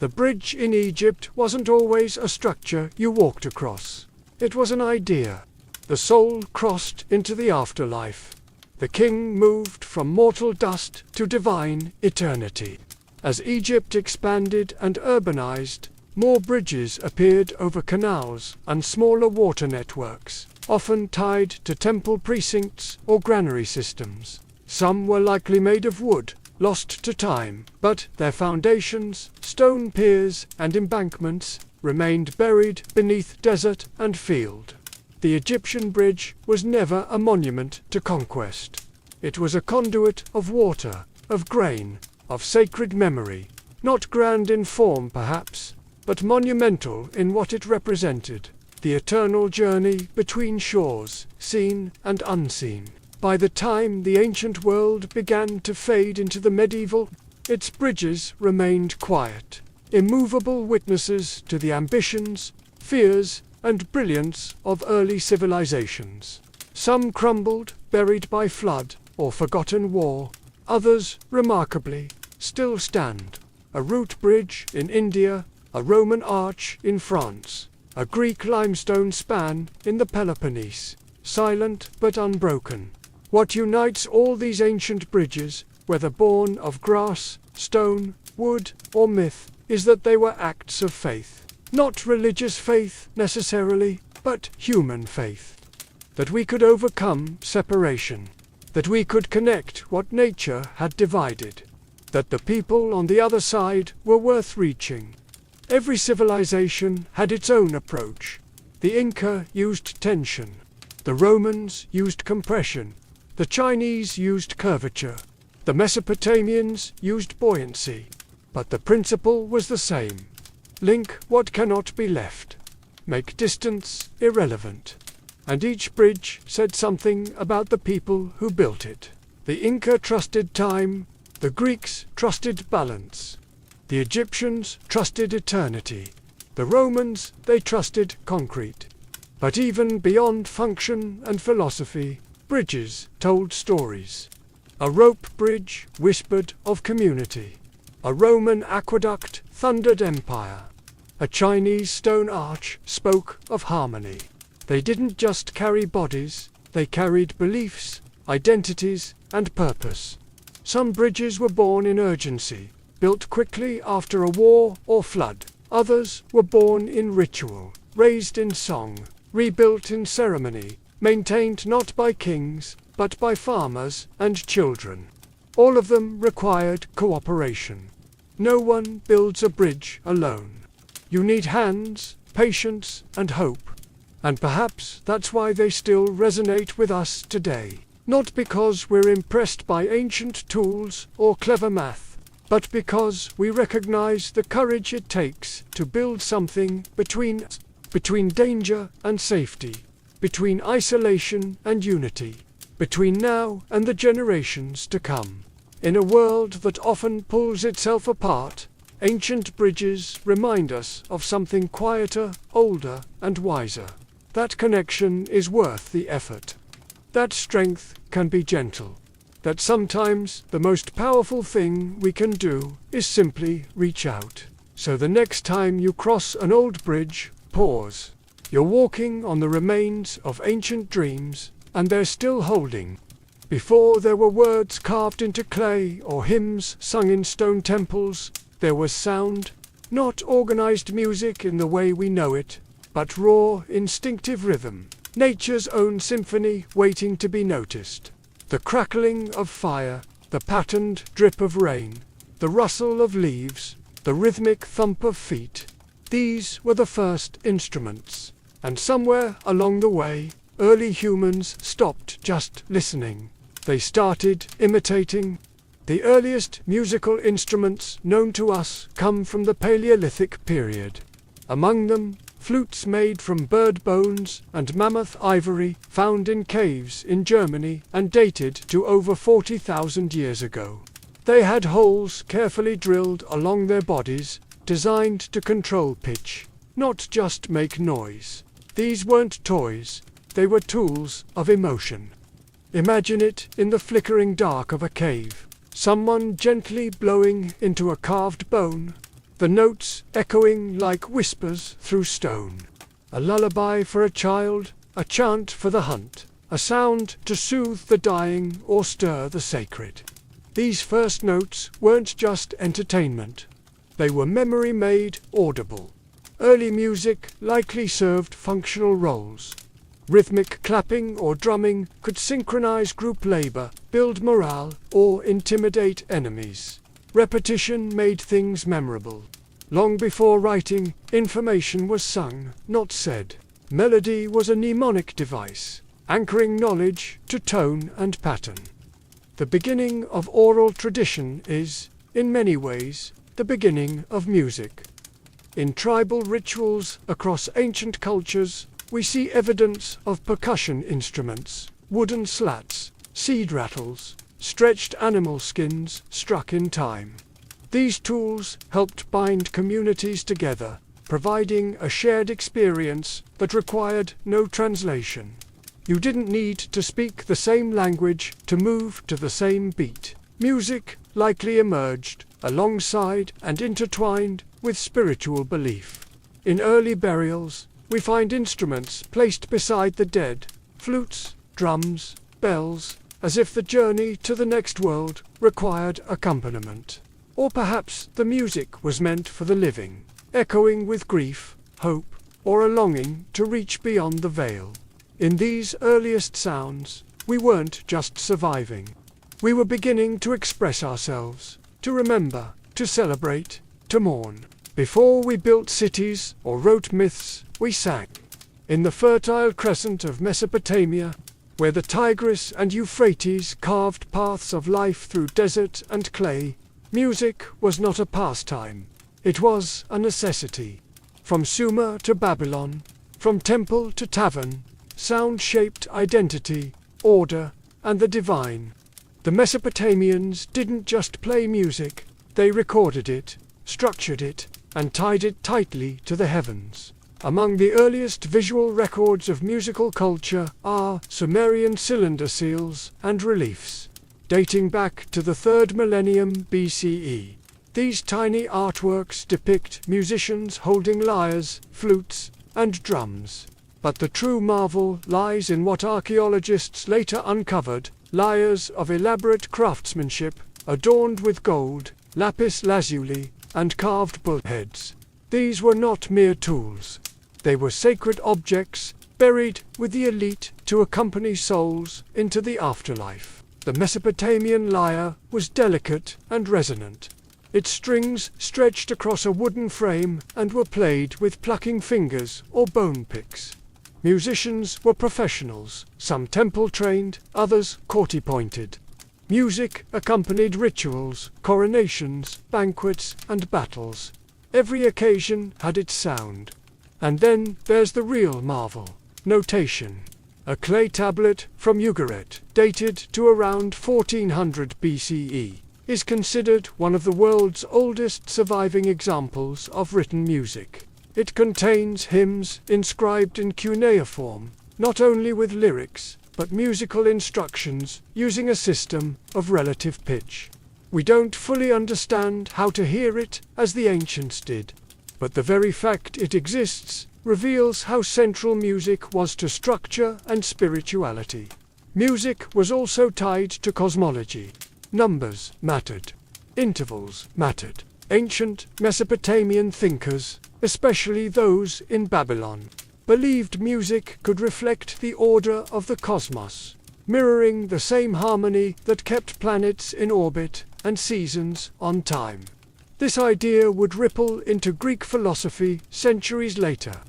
The bridge in Egypt wasn't always a structure you walked across. It was an idea. The soul crossed into the afterlife. The king moved from mortal dust to divine eternity. As Egypt expanded and urbanized, more bridges appeared over canals and smaller water networks, often tied to temple precincts or granary systems. Some were likely made of wood, lost to time, but their foundations, stone piers, and embankments remained buried beneath desert and field. The Egyptian bridge was never a monument to conquest. It was a conduit of water, of grain, of sacred memory, not grand in form perhaps, but monumental in what it represented, the eternal journey between shores, seen and unseen. By the time the ancient world began to fade into the medieval, its bridges remained quiet, immovable witnesses to the ambitions, fears, and brilliance of early civilizations. Some crumbled, buried by flood or forgotten war. Others, remarkably, still stand. A root bridge in India, a Roman arch in France, a Greek limestone span in the Peloponnese, silent but unbroken. What unites all these ancient bridges, whether born of grass, stone, wood, or myth, is that they were acts of faith. Not religious faith necessarily, but human faith. That we could overcome separation. That we could connect what nature had divided. That the people on the other side were worth reaching. Every civilization had its own approach. The Inca used tension. The Romans used compression. The Chinese used curvature. The Mesopotamians used buoyancy. But the principle was the same. Link what cannot be left. Make distance irrelevant. And each bridge said something about the people who built it. The Inca trusted time. The Greeks trusted balance. The Egyptians trusted eternity. The Romans, they trusted concrete. But even beyond function and philosophy, bridges told stories. A rope bridge whispered of community. A Roman aqueduct thundered empire. A Chinese stone arch spoke of harmony. They didn't just carry bodies, they carried beliefs, identities, and purpose. Some bridges were born in urgency, built quickly after a war or flood. Others were born in ritual, raised in song, rebuilt in ceremony, maintained not by kings, but by farmers and children. All of them required cooperation. No one builds a bridge alone. You need hands, patience, and hope. And perhaps that's why they still resonate with us today. Not because we're impressed by ancient tools or clever math, but because we recognize the courage it takes to build something between danger and safety, between isolation and unity, between now and the generations to come. In a world that often pulls itself apart, ancient bridges remind us of something quieter, older, and wiser. That connection is worth the effort. That strength can be gentle. That sometimes the most powerful thing we can do is simply reach out. So the next time you cross an old bridge, pause. You're walking on the remains of ancient dreams, and they're still holding. Before there were words carved into clay or hymns sung in stone temples, there was sound, not organized music in the way we know it, but raw, instinctive rhythm, nature's own symphony waiting to be noticed. The crackling of fire, the patterned drip of rain, the rustle of leaves, the rhythmic thump of feet. These were the first instruments. And somewhere along the way, early humans stopped just listening. They started imitating. The earliest musical instruments known to us come from the Paleolithic period. Among them, flutes made from bird bones and mammoth ivory found in caves in Germany and dated to over 40,000 years ago. They had holes carefully drilled along their bodies, designed to control pitch, not just make noise. These weren't toys, they were tools of emotion. Imagine it in the flickering dark of a cave, someone gently blowing into a carved bone, the notes echoing like whispers through stone. A lullaby for a child, a chant for the hunt, a sound to soothe the dying or stir the sacred. These first notes weren't just entertainment. They were memory made audible. Early music likely served functional roles. Rhythmic clapping or drumming could synchronize group labor, build morale, or intimidate enemies. Repetition made things memorable. Long before writing, information was sung, not said. Melody was a mnemonic device, anchoring knowledge to tone and pattern. The beginning of oral tradition is, in many ways, the beginning of music. In tribal rituals across ancient cultures, we see evidence of percussion instruments, wooden slats, seed rattles, stretched animal skins struck in time. These tools helped bind communities together, providing a shared experience that required no translation. You didn't need to speak the same language to move to the same beat. Music likely emerged alongside and intertwined with spiritual belief. In early burials, we find instruments placed beside the dead, flutes, drums, bells, as if the journey to the next world required accompaniment. Or perhaps the music was meant for the living, echoing with grief, hope, or a longing to reach beyond the veil. In these earliest sounds, we weren't just surviving. We were beginning to express ourselves, to remember, to celebrate, to mourn. Before we built cities or wrote myths, we sang. In the fertile crescent of Mesopotamia, where the Tigris and Euphrates carved paths of life through desert and clay, music was not a pastime. It was a necessity. From Sumer to Babylon, from temple to tavern, sound shaped identity, order, and the divine. The Mesopotamians didn't just play music, they recorded it, structured it, and tied it tightly to the heavens. Among the earliest visual records of musical culture are Sumerian cylinder seals and reliefs, dating back to the 3rd millennium BCE. These tiny artworks depict musicians holding lyres, flutes, and drums. But the true marvel lies in what archaeologists later uncovered: lyres of elaborate craftsmanship, adorned with gold, lapis lazuli, and carved bull heads. These were not mere tools. They were sacred objects, buried with the elite to accompany souls into the afterlife. The Mesopotamian lyre was delicate and resonant. Its strings stretched across a wooden frame and were played with plucking fingers or bone picks. Musicians were professionals, some temple-trained, others courtier-pointed. Music accompanied rituals, coronations, banquets, and battles. Every occasion had its sound. And then there's the real marvel: notation. A clay tablet from Ugarit, dated to around 1400 BCE, is considered one of the world's oldest surviving examples of written music. It contains hymns inscribed in cuneiform, not only with lyrics, but musical instructions using a system of relative pitch. We don't fully understand how to hear it as the ancients did, but the very fact it exists reveals how central music was to structure and spirituality. Music was also tied to cosmology. Numbers mattered. Intervals mattered. Ancient Mesopotamian thinkers, especially those in Babylon, believed music could reflect the order of the cosmos, mirroring the same harmony that kept planets in orbit and seasons on time. This idea would ripple into Greek philosophy centuries later.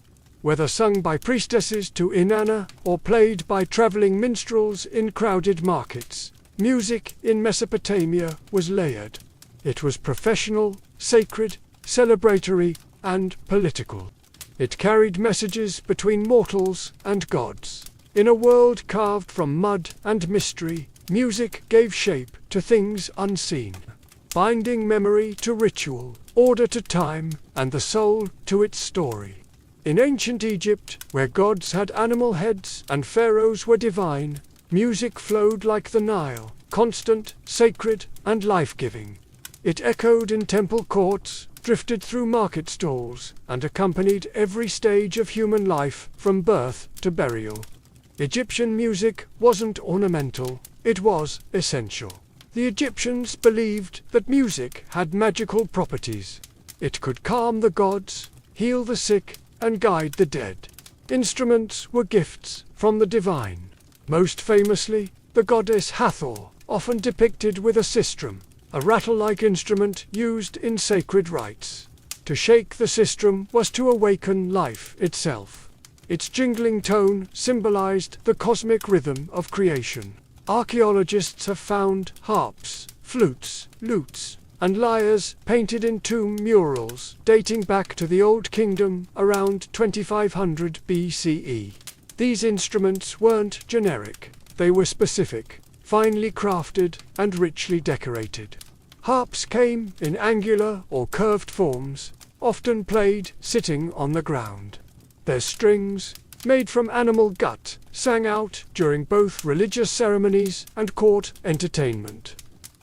Whether sung by priestesses to Inanna or played by traveling minstrels in crowded markets, music in Mesopotamia was layered. It was professional, sacred, celebratory, and political. It carried messages between mortals and gods. In a world carved from mud and mystery, music gave shape to things unseen, binding memory to ritual, order to time, and the soul to its story. In ancient Egypt, where gods had animal heads and pharaohs were divine, music flowed like the Nile, constant, sacred, and life-giving. It echoed in temple courts, drifted through market stalls, and accompanied every stage of human life from birth to burial. Egyptian music wasn't ornamental, it was essential. The Egyptians believed that music had magical properties. It could calm the gods, heal the sick, and guide the dead. Instruments were gifts from the divine. Most famously, the goddess Hathor, often depicted with a sistrum, a rattle-like instrument used in sacred rites. To shake the sistrum was to awaken life itself. Its jingling tone symbolized the cosmic rhythm of creation. Archaeologists have found harps, flutes, lutes, and lyres painted in tomb murals dating back to the Old Kingdom around 2500 BCE. These instruments weren't generic, they were specific, finely crafted, and richly decorated. Harps came in angular or curved forms, often played sitting on the ground. Their strings, made from animal gut, sang out during both religious ceremonies and court entertainment.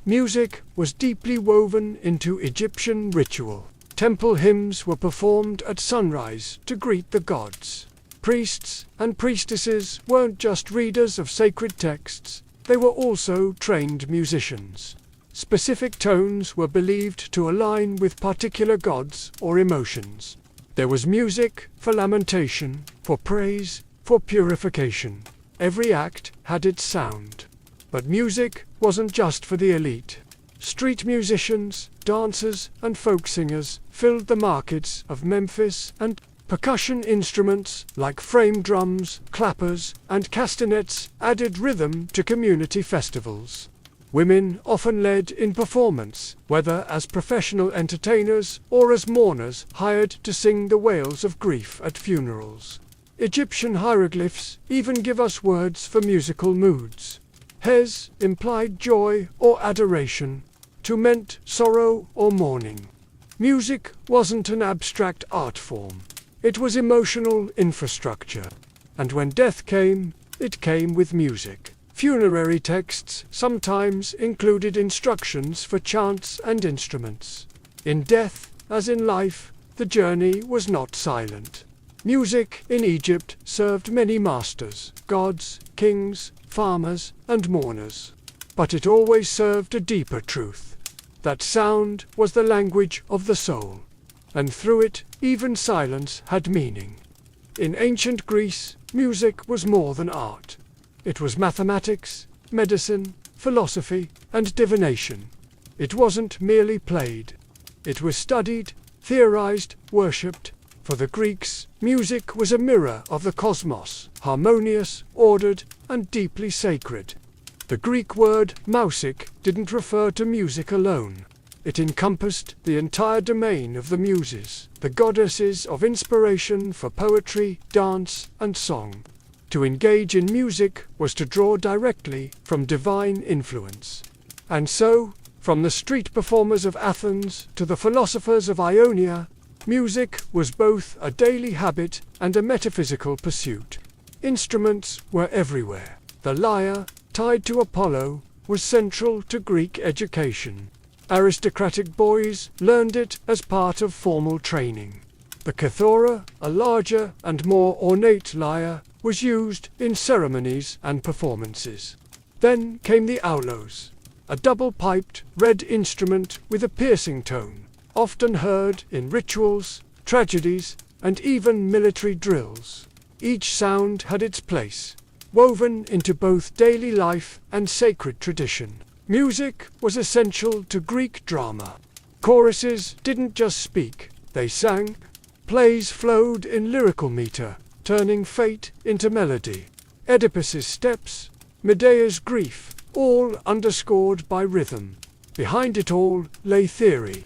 Music was deeply woven into Egyptian ritual. Temple hymns were performed at sunrise to greet the gods. Priests and priestesses weren't just readers of sacred texts, they were also trained musicians. Specific tones were believed to align with particular gods or emotions. There was music for lamentation, for praise, for purification. Every act had its sound. But music wasn't just for the elite. Street musicians, dancers, and folk singers filled the markets of Memphis, and percussion instruments like frame drums, clappers, and castanets added rhythm to community festivals. Women often led in performance, whether as professional entertainers or as mourners hired to sing the wails of grief at funerals. Egyptian hieroglyphs even give us words for musical moods. Hes implied joy or adoration, Tu meant sorrow or mourning. Music wasn't an abstract art form. It was emotional infrastructure. And when death came, it came with music. Funerary texts sometimes included instructions for chants and instruments. In death, as in life, the journey was not silent. Music in Egypt served many masters, gods, kings, farmers, and mourners. But it always served a deeper truth. That sound was the language of the soul, and through it, even silence had meaning. In ancient Greece, music was more than art. It was mathematics, medicine, philosophy, and divination. It wasn't merely played. It was studied, theorized, worshipped. For the Greeks, music was a mirror of the cosmos, harmonious, ordered, and deeply sacred. The Greek word music didn't refer to music alone. It encompassed the entire domain of the Muses, the goddesses of inspiration for poetry, dance, and song. To engage in music was to draw directly from divine influence. And so, from the street performers of Athens to the philosophers of Ionia, music was both a daily habit and a metaphysical pursuit. Instruments were everywhere. The lyre, tied to Apollo, was central to Greek education. Aristocratic boys learned it as part of formal training. The kithora, a larger and more ornate lyre, was used in ceremonies and performances. Then came the aulos, a double-piped red instrument with a piercing tone, often heard in rituals, tragedies, and even military drills. Each sound had its place, woven into both daily life and sacred tradition. Music was essential to Greek drama. Choruses didn't just speak, they sang. Plays flowed in lyrical meter, turning fate into melody. Oedipus's steps, Medea's grief, all underscored by rhythm. Behind it all lay theory.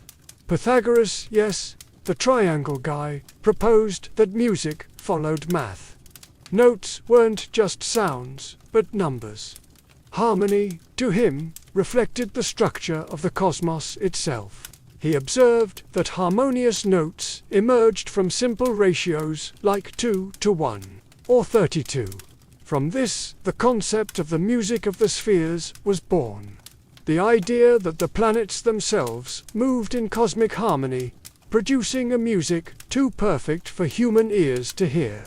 Pythagoras, yes, the triangle guy, proposed that music followed math. Notes weren't just sounds, but numbers. Harmony, to him, reflected the structure of the cosmos itself. He observed that harmonious notes emerged from simple ratios like 2:1, or 32. From this, the concept of the music of the spheres was born. The idea that the planets themselves moved in cosmic harmony, producing a music too perfect for human ears to hear.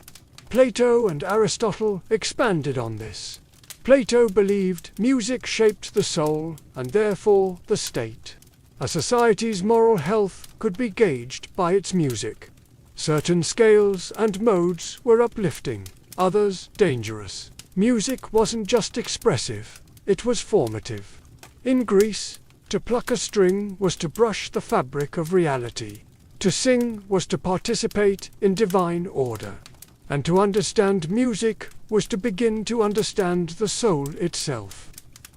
Plato and Aristotle expanded on this. Plato believed music shaped the soul and therefore the state. A society's moral health could be gauged by its music. Certain scales and modes were uplifting, others dangerous. Music wasn't just expressive, it was formative. In Greece, to pluck a string was to brush the fabric of reality. To sing was to participate in divine order. And to understand music was to begin to understand the soul itself.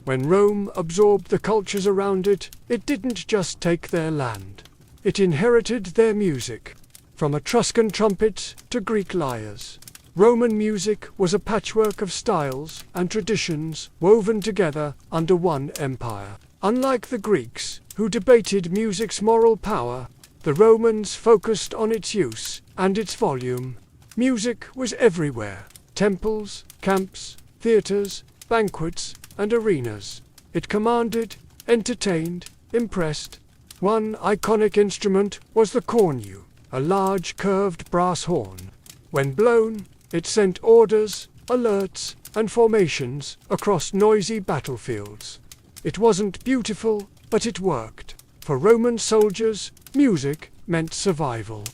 When Rome absorbed the cultures around it, it didn't just take their land. It inherited their music. From Etruscan trumpets to Greek lyres, Roman music was a patchwork of styles and traditions woven together under one empire. Unlike the Greeks, who debated music's moral power, The Romans focused on its use and its volume. Music was everywhere: temples, camps, theaters, banquets, and arenas. It commanded, entertained, impressed. One iconic instrument was the cornu, a large curved brass horn. When blown, it sent orders, alerts, and formations across noisy battlefields. It wasn't beautiful, but it worked. For Roman soldiers, music meant survival.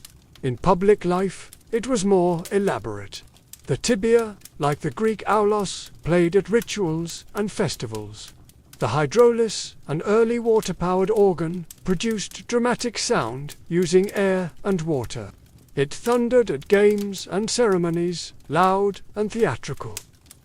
In public life, it was more elaborate. The tibia, like the Greek aulos, played at rituals and festivals. The hydraulis, an early water-powered organ, produced dramatic sound using air and water. It thundered at games and ceremonies, loud and theatrical.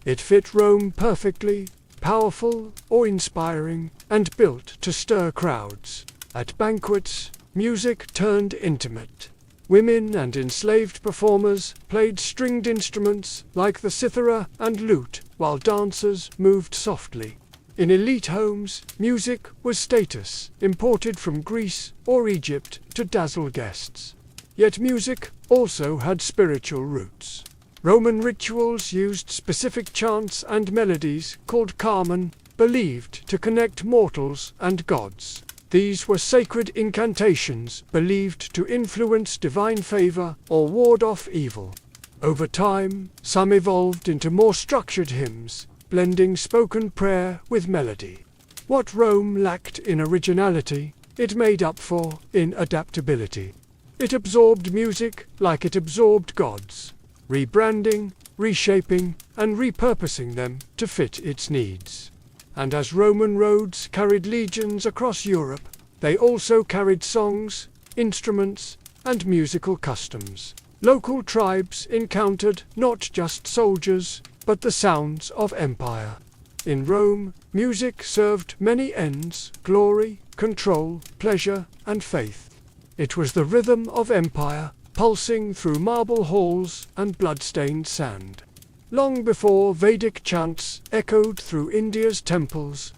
It fit Rome perfectly, powerful or inspiring, and built to stir crowds. At banquets, music turned intimate. Women and enslaved performers played stringed instruments like the cithara and lute, while dancers moved softly. In elite homes, music was status, imported from Greece or Egypt to dazzle guests. Yet music also had spiritual roots. Roman rituals used specific chants and melodies called carmen, believed to connect mortals and gods. These were sacred incantations believed to influence divine favor or ward off evil. Over time, some evolved into more structured hymns, blending spoken prayer with melody. What Rome lacked in originality, it made up for in adaptability. It absorbed music like it absorbed gods, rebranding, reshaping, and repurposing them to fit its needs. And as Roman roads carried legions across Europe, they also carried songs, instruments, and musical customs. Local tribes encountered not just soldiers, but the sounds of empire. In Rome, music served many ends: glory, control, pleasure, and faith. It was the rhythm of empire, pulsing through marble halls and blood-stained sand. Long before Vedic chants echoed through India's temples,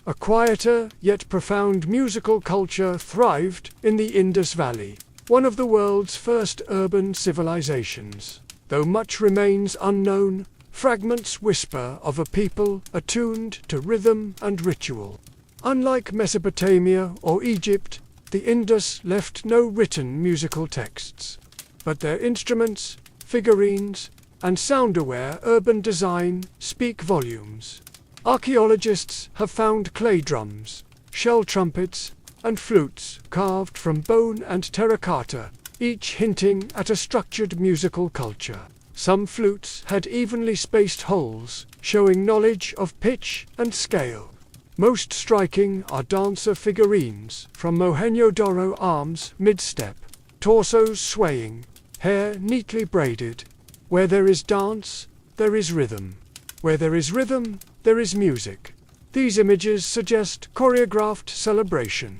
a quieter yet profound musical culture thrived in the Indus Valley, one of the world's first urban civilizations. Though much remains unknown, fragments whisper of a people attuned to rhythm and ritual. Unlike Mesopotamia or Egypt, the Indus left no written musical texts. But their instruments, figurines, and sound-aware urban design speak volumes. Archaeologists have found clay drums, shell trumpets, and flutes carved from bone and terracotta, each hinting at a structured musical culture. Some flutes had evenly spaced holes, showing knowledge of pitch and scale. Most striking are dancer figurines from Mohenjo-daro arms mid-step, torsos swaying, hair neatly braided. Where there is dance, there is rhythm. Where there is rhythm, there is music. These images suggest choreographed celebration.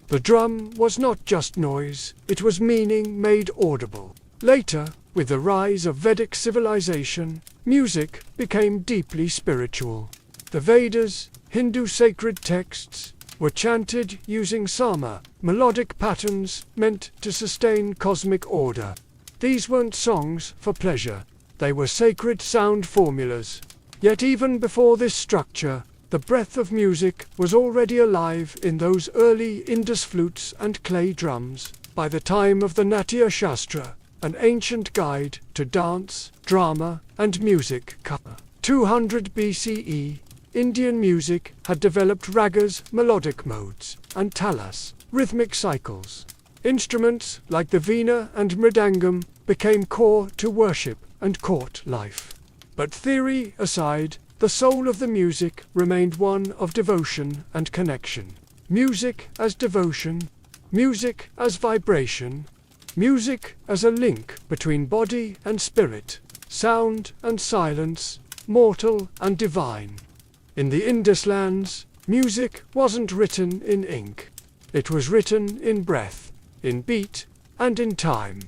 The drum was not just noise, it was meaning made audible. Later, with the rise of Vedic civilization, music became deeply spiritual. The Vedas, Hindu sacred texts, were chanted using sama, melodic patterns meant to sustain cosmic order. These weren't songs for pleasure, they were sacred sound formulas. Yet even before this structure, the breath of music was already alive in those early Indus flutes and clay drums. By the time of the Natya Shastra, an ancient guide to dance, drama, and music, 200 BCE, Indian music had developed ragas, melodic modes, and talas, rhythmic cycles. Instruments like the veena and mridangam became core to worship and court life. But theory aside, the soul of the music remained one of devotion and connection. Music as devotion, music as vibration, music as a link between body and spirit, sound and silence, mortal and divine. In the Indus lands, music wasn't written in ink. It was written in breath, in beat, and in time.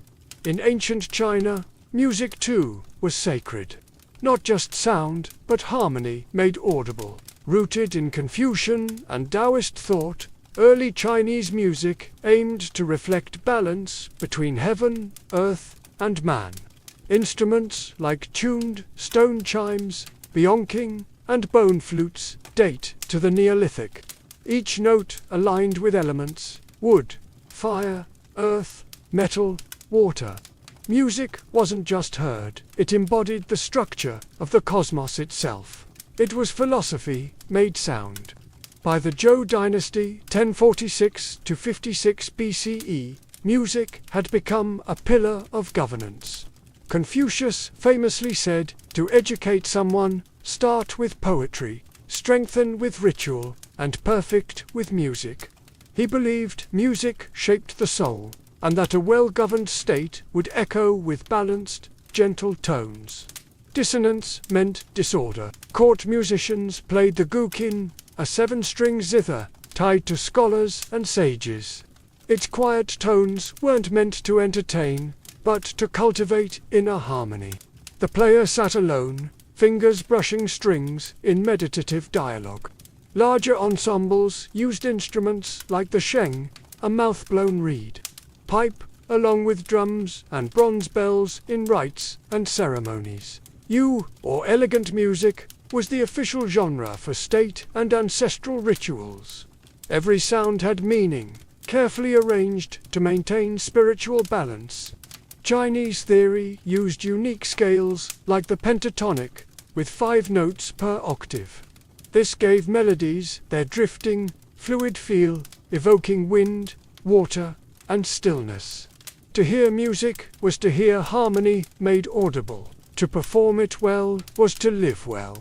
In ancient China, music too was sacred. Not just sound, but harmony made audible. Rooted in Confucian and Taoist thought, Early Chinese music aimed to reflect balance between heaven, earth, and man. Instruments like tuned stone chimes, byongking, and bone flutes date to the Neolithic. Each note aligned with elements: wood, fire, earth, metal, water. Music wasn't just heard, it embodied the structure of the cosmos itself. It was philosophy made sound. By the Zhou dynasty, 1046 to 56 BCE, music had become a pillar of governance. Confucius famously said, "To educate someone, start with poetry, strengthen with ritual, and perfect with music." He believed music shaped the soul, and that a well-governed state would echo with balanced, gentle tones. Dissonance meant disorder. Court musicians played the guqin, a seven-string zither tied to scholars and sages. Its quiet tones weren't meant to entertain, but to cultivate inner harmony. The player sat alone, fingers brushing strings in meditative dialogue. Larger ensembles used instruments like the sheng, a mouth-blown reed, pipe, along with drums and bronze bells in rites and ceremonies. Yu, or elegant music, was the official genre for state and ancestral rituals. Every sound had meaning, carefully arranged to maintain spiritual balance. Chinese theory used unique scales like the pentatonic, with 5 notes per octave. This gave melodies their drifting, fluid feel, evoking wind, water, and stillness. To hear music was to hear harmony made audible. To perform it well was to live well.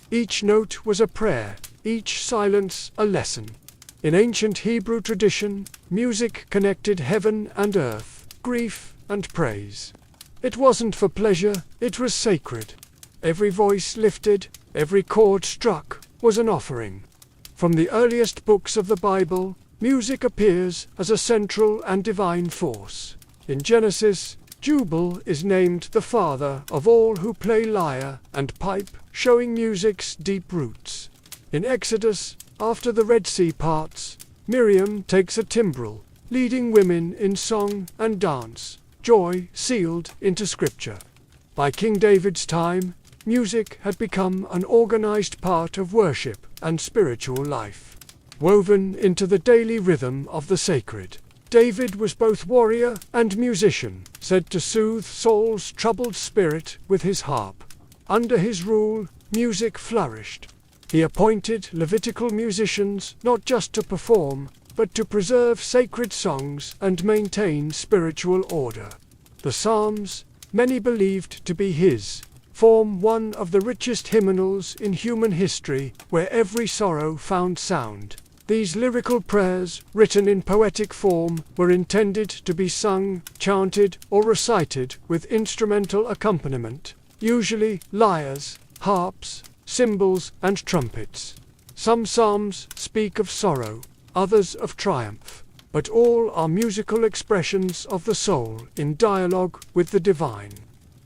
Each note was a prayer, each silence a lesson. In ancient Hebrew tradition, music connected heaven and earth, grief and praise. It wasn't for pleasure, it was sacred. Every voice lifted, every chord struck, was an offering. From the earliest books of the Bible, music appears as a central and divine force. In Genesis, Jubal is named the father of all who play lyre and pipe, showing music's deep roots. In Exodus, after the Red Sea parts, Miriam takes a timbrel, leading women in song and dance, joy sealed into scripture. By King David's time, music had become an organized part of worship and spiritual life. Woven into the daily rhythm of the sacred, David was both warrior and musician, said to soothe Saul's troubled spirit with his harp. Under his rule, music flourished. He appointed Levitical musicians not just to perform, but to preserve sacred songs and maintain spiritual order. The Psalms, many believed to be his, form one of the richest hymnals in human history, where every sorrow found sound. These lyrical prayers, written in poetic form, were intended to be sung, chanted, or recited with instrumental accompaniment, usually lyres, harps, cymbals, and trumpets. Some psalms speak of sorrow, others of triumph, but all are musical expressions of the soul in dialogue with the divine.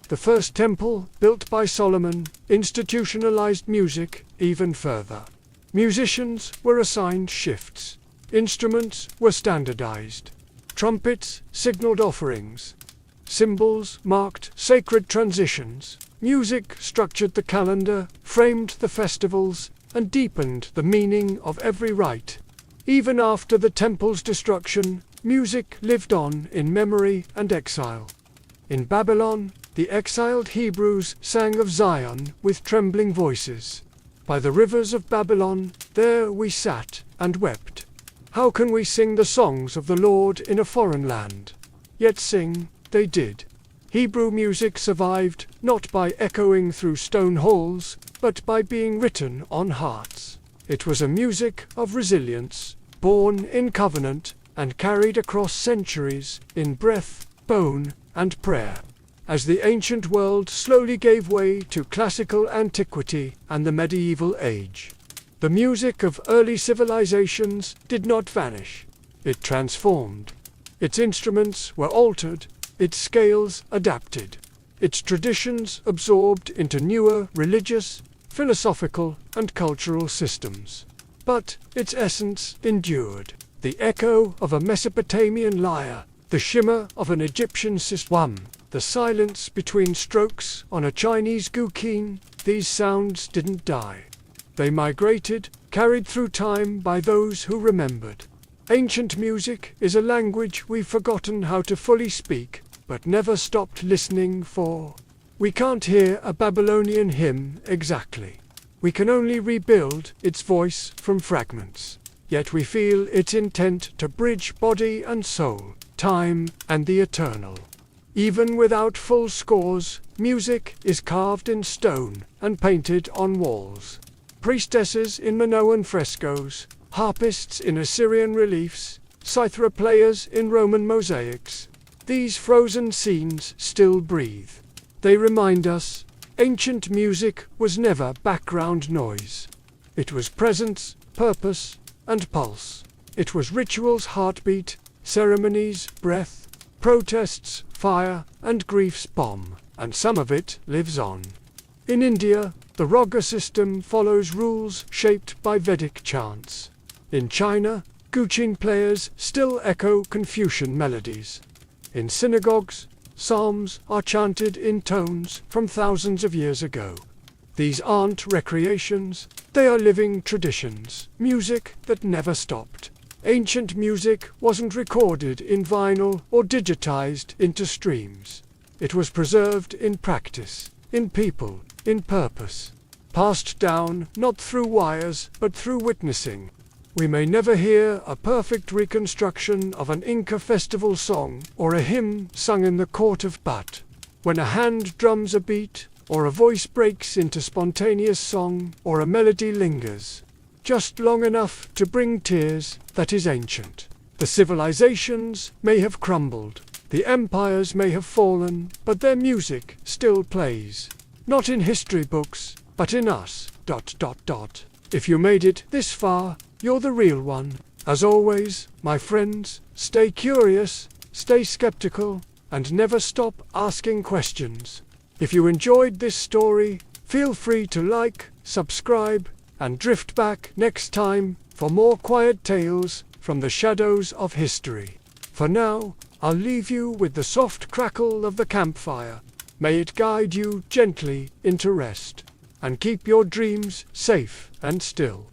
The first temple, built by Solomon, institutionalized music even further. Musicians were assigned shifts. Instruments were standardized. Trumpets signaled offerings. Cymbals marked sacred transitions. Music structured the calendar, framed the festivals, and deepened the meaning of every rite. Even after the temple's destruction, music lived on in memory and exile. In Babylon, the exiled Hebrews sang of Zion with trembling voices. By the rivers of Babylon, there we sat and wept. How can we sing the songs of the Lord in a foreign land? Yet sing they did. Hebrew music survived not by echoing through stone halls, but by being written on hearts. It was a music of resilience, born in covenant, and carried across centuries in breath, bone, and prayer. As the ancient world slowly gave way to classical antiquity and the medieval age, the music of early civilizations did not vanish. It transformed. Its instruments were altered, its scales adapted, its traditions absorbed into newer religious, philosophical, and cultural systems. But its essence endured. the echo of a Mesopotamian lyre, the shimmer of an Egyptian sistrum, the silence between strokes on a Chinese guqin. These sounds didn't die. They migrated, carried through time by those who remembered. Ancient music is a language we've forgotten how to fully speak, but never stopped listening for. We can't hear a Babylonian hymn exactly. We can only rebuild its voice from fragments. Yet we feel its intent to bridge body and soul, time and the eternal. Even without full scores, music is carved in stone and painted on walls. Priestesses in Minoan frescoes, harpists in Assyrian reliefs, cithara players in Roman mosaics. These frozen scenes still breathe. They remind us, ancient music was never background noise. It was presence, purpose, and pulse. It was ritual's heartbeat, ceremonies, breath, protests, fire, and grief's bomb, and some of it lives on. In India, the raga system follows rules shaped by Vedic chants. In China, guqin players still echo Confucian melodies. In synagogues, psalms are chanted in tones from thousands of years ago. These aren't recreations, they are living traditions, music that never stopped. Ancient music wasn't recorded in vinyl or digitized into streams. It was preserved in practice, in people, in purpose. Passed down not through wires but through witnessing. We may never hear a perfect reconstruction of an Inca festival song or a hymn sung in the court of Bat. When a hand drums a beat, or a voice breaks into spontaneous song, or a melody lingers, just long enough to bring tears, that is ancient. The civilizations may have crumbled, the empires may have fallen, but their music still plays. Not in history books, but in us. ... If you made it this far, you're the real one. As always, my friends, stay curious, stay skeptical, and never stop asking questions. If you enjoyed this story, feel free to like, subscribe, and drift back next time for more quiet tales from the shadows of history. For now, I'll leave you with the soft crackle of the campfire. May it guide you gently into rest, and keep your dreams safe and still.